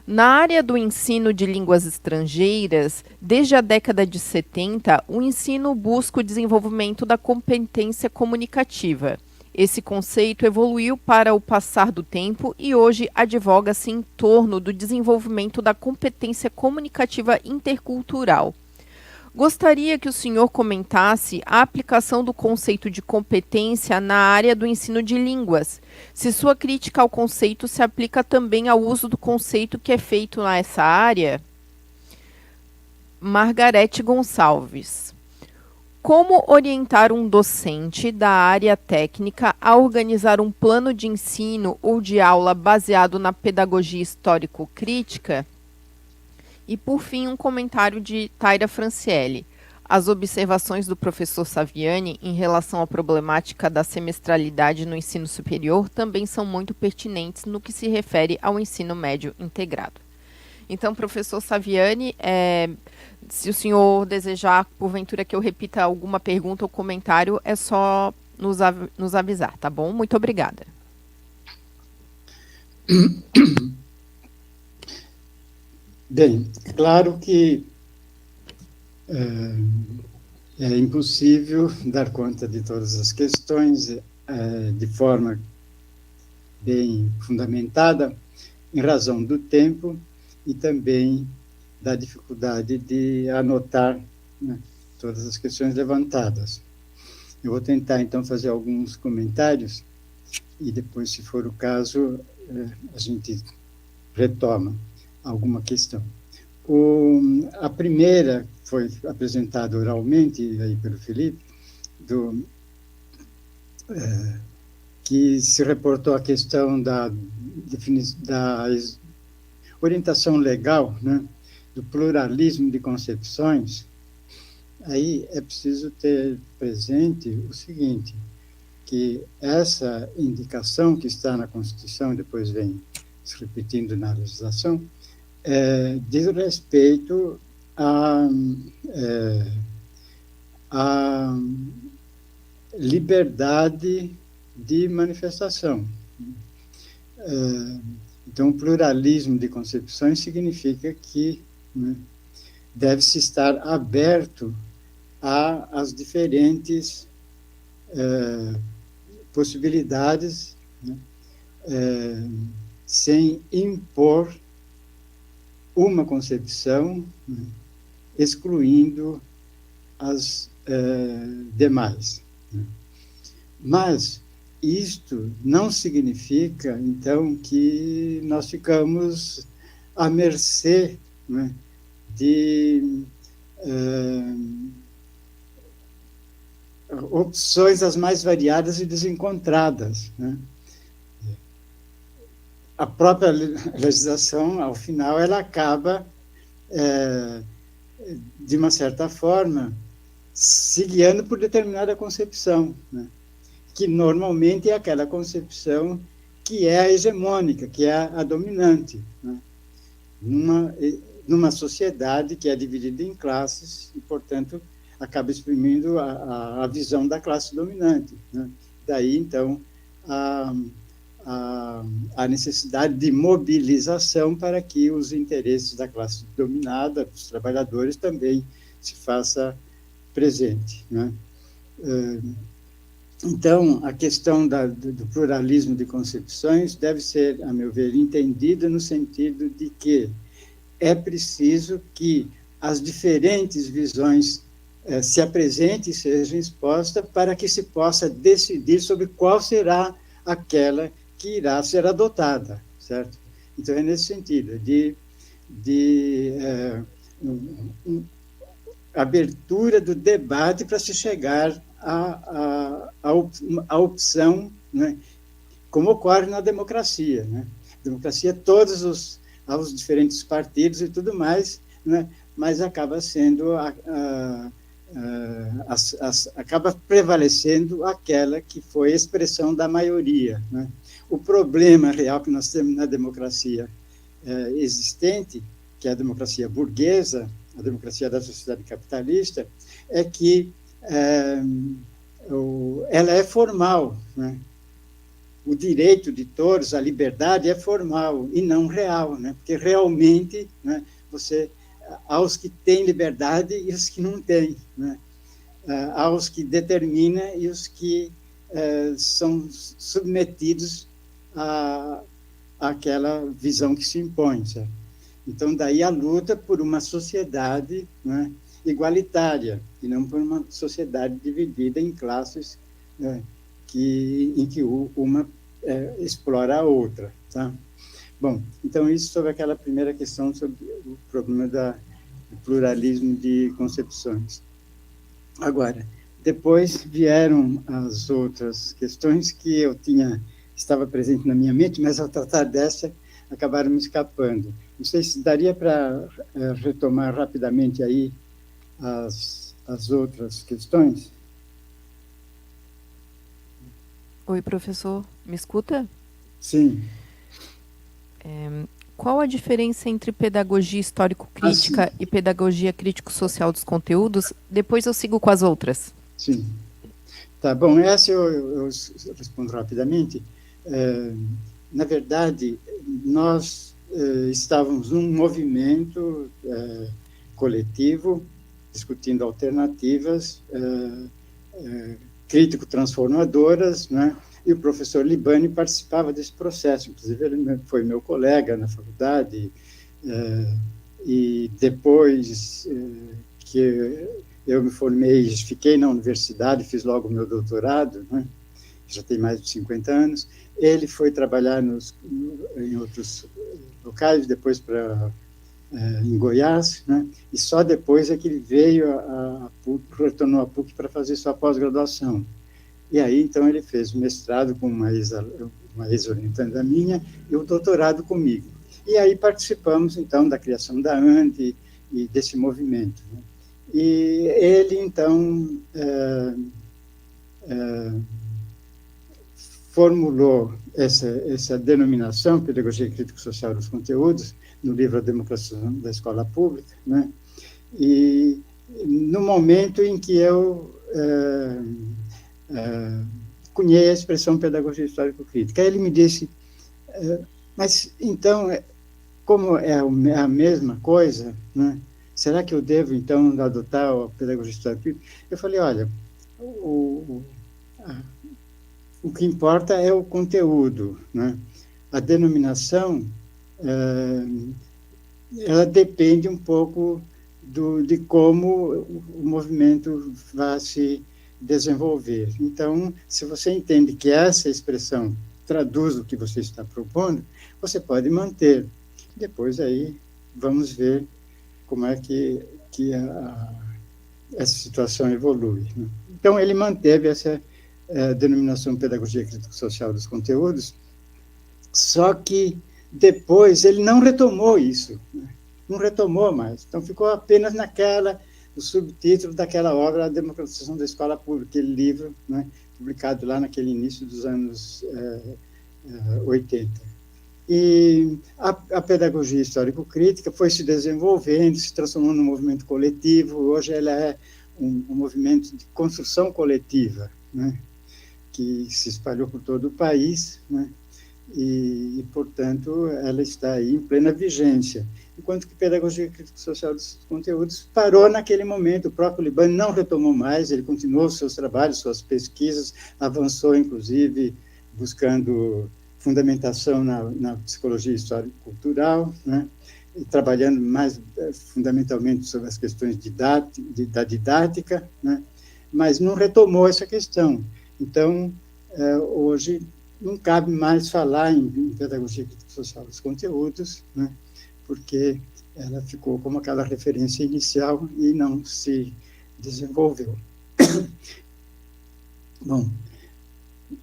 na área do ensino de línguas estrangeiras, desde a década de 70, o ensino busca o desenvolvimento da competência comunicativa. Esse conceito evoluiu para o passar do tempo e hoje advoga-se em torno do desenvolvimento da competência comunicativa intercultural. Gostaria que o senhor comentasse a aplicação do conceito de competência na área do ensino de línguas. Se sua crítica ao conceito se aplica também ao uso do conceito que é feito nessa área. Margarete Gonçalves. Como orientar um docente da área técnica a organizar um plano de ensino ou de aula baseado na pedagogia histórico-crítica? E, por fim, um comentário de Taira Franciele. As observações do professor Saviani em relação à problemática da semestralidade no ensino superior também são muito pertinentes no que se refere ao ensino médio integrado. Então, professor Saviani, se o senhor desejar, porventura, que eu repita alguma pergunta ou comentário, é só nos avisar, tá bom? Muito obrigada. Bem, claro que é impossível dar conta de todas as questões de forma bem fundamentada, em razão do tempo e também da dificuldade de anotar, né, todas as questões levantadas. Eu vou tentar, então, fazer alguns comentários e depois, se for o caso, a gente retoma alguma questão. A primeira foi apresentada oralmente aí pelo Felipe, que se reportou a questão da orientação legal, né, do pluralismo de concepções. Aí é preciso ter presente o seguinte, que essa indicação que está na Constituição, depois vem se repetindo na legislação, diz respeito à liberdade de manifestação. Então, o pluralismo de concepções significa que, né, deve-se estar aberto às diferentes possibilidades, né, sem impor uma concepção, né, excluindo as demais. Né. Mas isto não significa, então, que nós ficamos à mercê, né, de opções as mais variadas e desencontradas, né. A própria legislação, ao final, ela acaba, de uma certa forma, se guiando por determinada concepção, né, que normalmente é aquela concepção que é a hegemônica, que é a dominante, né, numa sociedade que é dividida em classes e, portanto, acaba exprimindo a visão da classe dominante, né. Daí, então, a necessidade de mobilização para que os interesses da classe dominada, dos trabalhadores, também se faça presente, né. Então, a questão do pluralismo de concepções deve ser, a meu ver, entendida no sentido de que é preciso que as diferentes visões se apresentem e sejam expostas para que se possa decidir sobre qual será aquela que irá ser adotada, certo? Então, é nesse sentido, de abertura do debate para se chegar a opção, né, como ocorre na democracia, né? Democracia, todos os diferentes partidos e tudo mais, né, mas acaba sendo acaba prevalecendo aquela que foi a expressão da maioria, né? O problema real que nós temos na democracia existente, que é a democracia burguesa, a democracia da sociedade capitalista, é que ela é formal, né? O direito de todos, a liberdade é formal e não real, né? Porque realmente, né, há os que têm liberdade e os que não têm, né? Há os que determinam e os que são submetidos àquela visão que se impõe, certo? Então, daí a luta por uma sociedade, né, igualitária, e não por uma sociedade dividida em classes, né, em que uma explora a outra. Tá? Bom, então, isso sobre aquela primeira questão, sobre o problema do pluralismo de concepções. Agora, depois vieram as outras questões que estava presente na minha mente, mas ao tratar dessa, acabaram me escapando. Não sei se daria para retomar rapidamente aí as outras questões. Oi, professor, me escuta? Sim. Qual a diferença entre pedagogia histórico-crítica e pedagogia crítico-social dos conteúdos? Depois eu sigo com as outras. Sim. Tá bom, essa eu respondo rapidamente. Na verdade, nós estávamos num movimento coletivo, discutindo alternativas crítico-transformadoras, né? E o professor Libani participava desse processo, inclusive ele foi meu colega na faculdade, e depois que eu me formei, fiquei na universidade, fiz logo o meu doutorado, né? Já tem mais de 50 anos, ele foi trabalhar em outros locais, depois em Goiás, né? E só depois é que ele veio retornou à PUC para fazer sua pós-graduação. E aí, então, ele fez o mestrado com uma ex-orientanda minha e o doutorado comigo. E aí participamos, então, da criação da ANDE e desse movimento, né? E ele, então, formulou essa denominação, Pedagogia Crítico-Social dos Conteúdos, no livro A Democratização da Escola Pública, né? E no momento em que eu cunhei a expressão pedagogia histórico-crítica, ele me disse, mas então, como é a mesma coisa, né? Será que eu devo, então, adotar a pedagogia histórico-crítica? Eu falei, olha, o que importa é o conteúdo, né? A denominação, ela depende um pouco de como o movimento vai se desenvolver. Então, se você entende que essa expressão traduz o que você está propondo, você pode manter. Depois aí vamos ver como é que essa situação evolui, né? Então, ele manteve essa denominação Pedagogia Crítico-Social dos Conteúdos, só que depois ele não retomou isso, né? Não retomou mais. Então, ficou apenas o subtítulo daquela obra, A Democratização da Escola Pública, aquele livro, né, publicado lá naquele início dos anos 80. E a pedagogia histórico-crítica foi se desenvolvendo, se transformou num movimento coletivo. Hoje ela é um movimento de construção coletiva, né, que se espalhou por todo o país, né, e, portanto, ela está aí em plena vigência. Enquanto que pedagogia crítico-social dos conteúdos parou naquele momento. O próprio Libani não retomou mais, ele continuou seus trabalhos, suas pesquisas, avançou, inclusive, buscando fundamentação na psicologia histórico-cultural, né, e trabalhando mais fundamentalmente sobre as questões da didática, né, mas não retomou essa questão. Então, hoje, não cabe mais falar em pedagogia crítico-social dos conteúdos, né, porque ela ficou como aquela referência inicial e não se desenvolveu. Bom,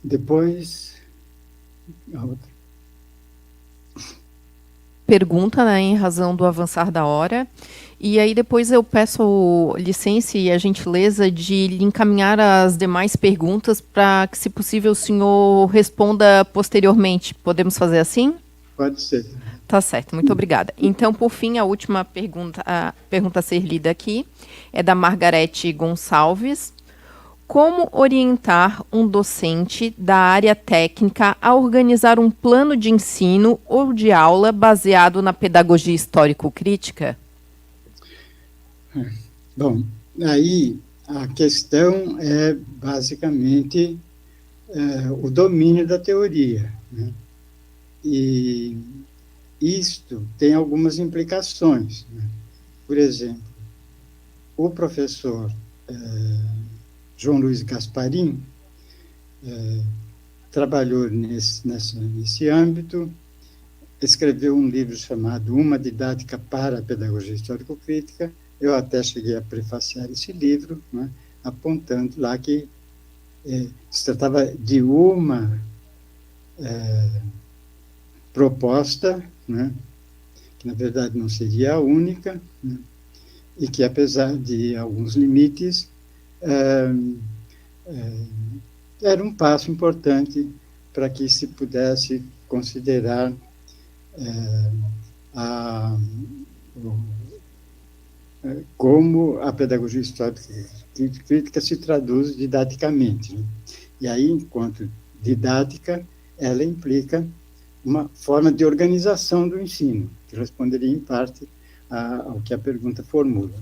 depois... a outra. Pergunta, né, em razão do avançar da hora. E aí depois eu peço licença e a gentileza de lhe encaminhar as demais perguntas para que, se possível, o senhor responda posteriormente. Podemos fazer assim? Pode ser. Tá certo, muito obrigada. Então, por fim, a última pergunta, a pergunta a ser lida aqui é da Margarete Gonçalves. Como orientar um docente da área técnica a organizar um plano de ensino ou de aula baseado na pedagogia histórico-crítica? Bom, aí a questão é basicamente o domínio da teoria, né? E isto tem algumas implicações, né? Por exemplo, o professor João Luiz Gasparim trabalhou nesse âmbito, escreveu um livro chamado Uma Didática para a Pedagogia Histórico-Crítica. Eu até cheguei a prefaciar esse livro, né, apontando lá que se tratava de uma proposta, né, que na verdade não seria a única, né, e que, apesar de alguns limites, era um passo importante para que se pudesse considerar como a pedagogia histórica crítica se traduz didaticamente, né? E aí, enquanto didática, ela implica uma forma de organização do ensino, que responderia em parte ao que a pergunta formula.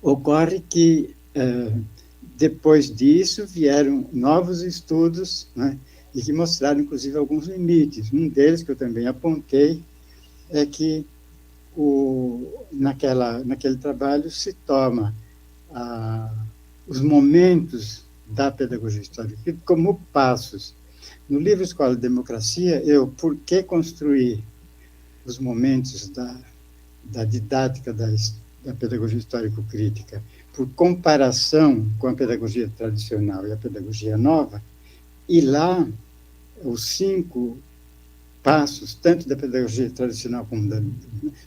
Ocorre que, depois disso, vieram novos estudos, né, e que mostraram, inclusive, alguns limites. Um deles, que eu também apontei, é que naquele trabalho se toma os momentos da pedagogia histórica como passos. No livro Escola de Democracia, por que construir os momentos da didática da pedagogia histórico-crítica por comparação com a pedagogia tradicional e a pedagogia nova, e lá os 5 passos, tanto da pedagogia tradicional como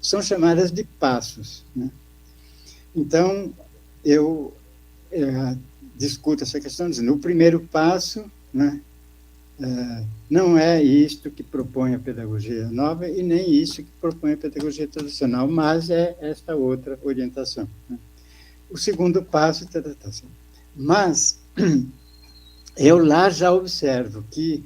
são chamadas de passos, né? Então, eu discuto essa questão dizendo, o primeiro passo, né, não é isto que propõe a pedagogia nova e nem isso que propõe a pedagogia tradicional, mas é esta outra orientação, né? O segundo passo, mas eu lá já observo que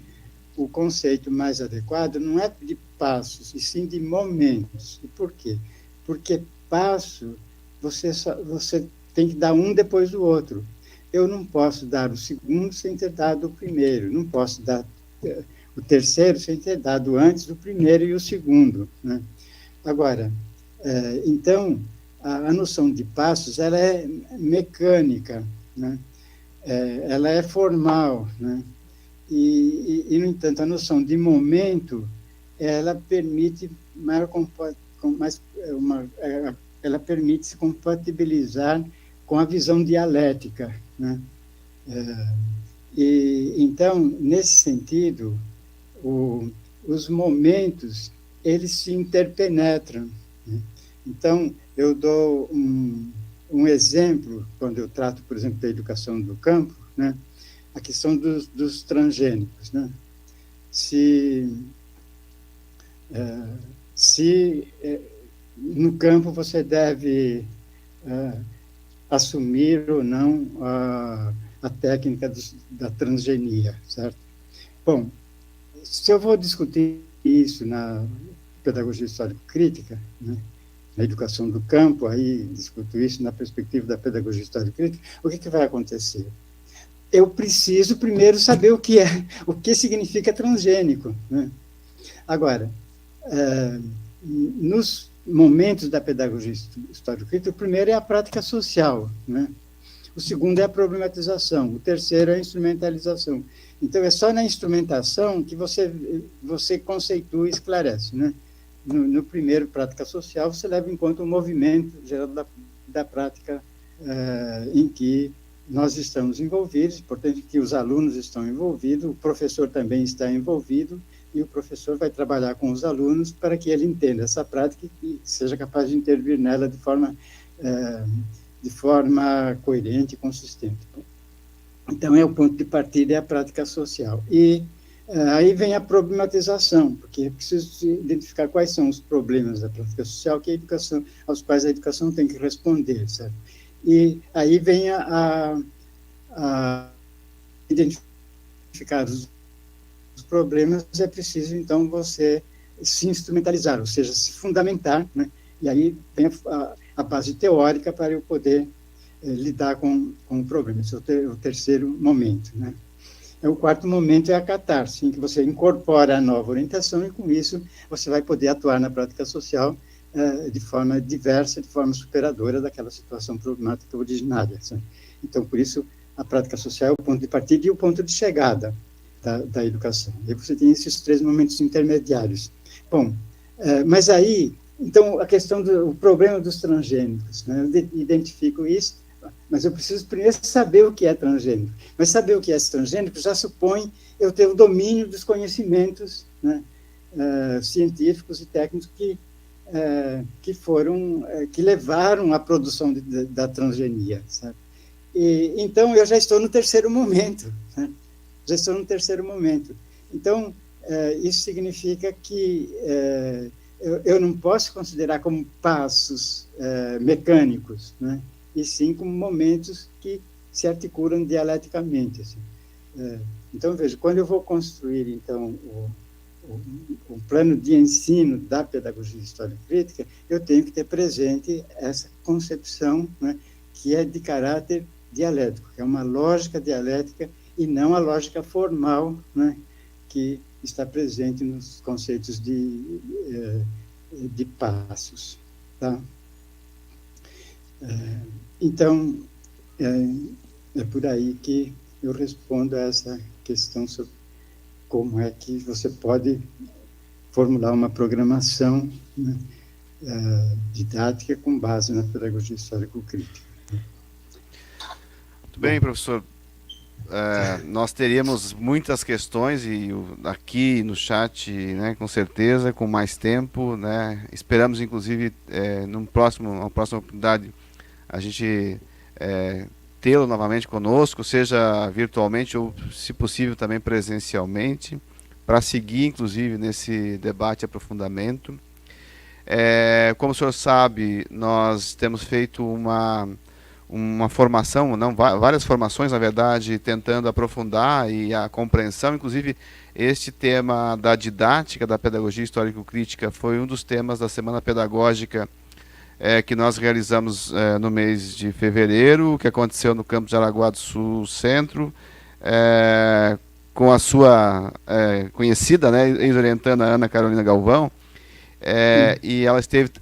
o conceito mais adequado não é de passos, e sim de momentos. E por quê? Porque passo, você tem que dar um depois do outro. Eu não posso dar o segundo sem ter dado o primeiro, não posso dar o terceiro sem ter dado antes o primeiro e o segundo, né? Agora, então, a noção de passos, ela é mecânica, né? Ela é formal, né? E, no entanto, a noção de momento, ela permite ela permite se compatibilizar com a visão dialética, né? Então, nesse sentido, os momentos, eles se interpenetram, né? Então, eu dou um exemplo, quando eu trato, por exemplo, da educação do campo, né? A questão dos transgênicos, né? Se no campo você deve assumir ou não a técnica da transgenia, certo? Bom, se eu vou discutir isso na pedagogia histórico-crítica, né, na educação do campo, aí discuto isso na perspectiva da pedagogia histórico-crítica, o que vai acontecer? Eu preciso primeiro saber o que significa transgênico, né? Agora, nos momentos da pedagogia histórico-crítica, o primeiro é a prática social, né? O segundo é a problematização, o terceiro é a instrumentalização. Então, é só na instrumentação que você conceitua e esclarece, né? No primeiro, prática social, você leva em conta o movimento geral da prática em que nós estamos envolvidos, portanto, que os alunos estão envolvidos, o professor também está envolvido, e o professor vai trabalhar com os alunos para que ele entenda essa prática e seja capaz de intervir nela de forma coerente e consistente. Então, o ponto de partida é a prática social. E aí vem a problematização, porque é preciso identificar quais são os problemas da prática social aos quais a educação tem que responder, certo? E aí vem a identificar os problemas, é preciso, então, você se instrumentalizar, ou seja, se fundamentar, né? E aí vem a base teórica para eu poder lidar com o problema. Esse é o terceiro momento, né? O quarto momento é a catarse, em que você incorpora a nova orientação e, com isso, você vai poder atuar na prática social de forma diversa, de forma superadora daquela situação problemática originária. Sabe? Então, por isso, a prática social é o ponto de partida e o ponto de chegada da educação. E você tem esses 3 momentos intermediários. Bom, mas aí, então, a questão do problema dos transgênicos, né? Eu identifico isso, mas eu preciso primeiro saber o que é transgênico. Mas saber o que é transgênico já supõe eu ter o domínio dos conhecimentos, né, científicos e técnicos que levaram à produção da transgenia, sabe? Então, eu já estou no terceiro momento, né? Já estou no terceiro momento. Então, isso significa que eu não posso considerar como passos mecânicos, né? E sim como momentos que se articulam dialeticamente. Assim. Então, veja, quando eu vou construir, então, o plano de ensino da pedagogia histórico-crítica, eu tenho que ter presente essa concepção, né, que é de caráter dialético, que é uma lógica dialética e não a lógica formal, né, que está presente nos conceitos de passos. Tá? Então, é por aí que eu respondo a essa questão sobre como é que você pode formular uma programação, né, didática com base na pedagogia histórico-crítica. Muito bem, professor. Nós teríamos muitas questões e aqui no chat, né, com certeza, com mais tempo, né, esperamos inclusive uma próxima oportunidade a gente tê-lo novamente conosco, seja virtualmente ou, se possível, também presencialmente, para seguir inclusive nesse debate e aprofundamento. Como o senhor sabe, nós temos feito uma formação, várias formações, na verdade, tentando aprofundar e a compreensão, inclusive este tema da didática da pedagogia histórico-crítica foi um dos temas da Semana Pedagógica que nós realizamos no mês de fevereiro, que aconteceu no campus de Jaraguá do Sul Centro, com a sua conhecida, né, ex-orientanda Ana Carolina Galvão, e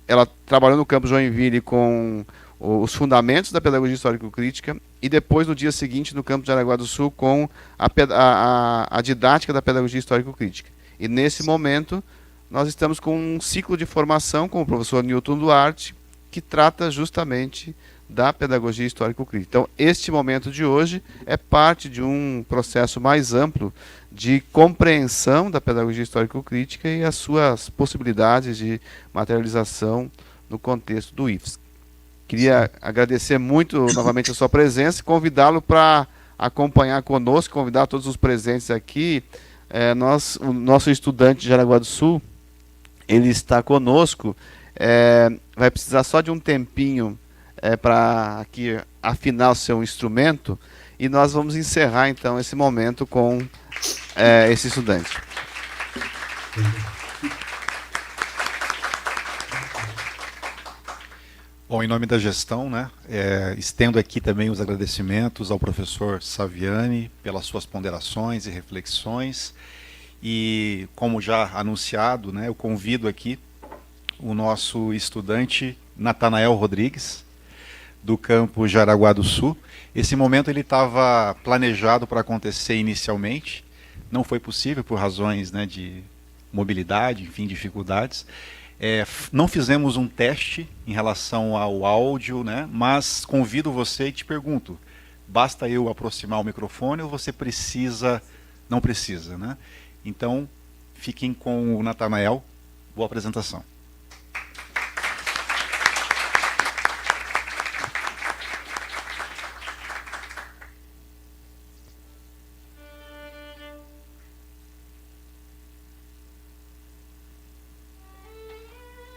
ela trabalhou no campus Joinville com os fundamentos da pedagogia histórico-crítica e depois, no dia seguinte, no campus de Jaraguá do Sul, com a didática da pedagogia histórico-crítica. E nesse momento, nós estamos com um ciclo de formação com o professor Newton Duarte, que trata justamente da pedagogia histórico-crítica. Então, este momento de hoje é parte de um processo mais amplo de compreensão da pedagogia histórico-crítica e as suas possibilidades de materialização no contexto do IFSC. Queria agradecer muito novamente a sua presença e convidá-lo para acompanhar conosco, convidar todos os presentes aqui. O nosso estudante de Jaraguá do Sul, ele está conosco, vai precisar só de um tempinho para aqui afinar o seu instrumento e nós vamos encerrar então esse momento com esse estudante. Bom, em nome da gestão, né, estendo aqui também os agradecimentos ao professor Saviani pelas suas ponderações e reflexões e, como já anunciado, né, eu convido aqui o nosso estudante Natanael Rodrigues, do campo Jaraguá do Sul. Esse momento ele estava planejado para acontecer inicialmente, não foi possível por razões, né, de mobilidade, enfim, dificuldades. Não fizemos um teste em relação ao áudio, né, mas convido você e te pergunto, basta eu aproximar o microfone ou você não precisa, né? Então, fiquem com o Natanael. Boa apresentação.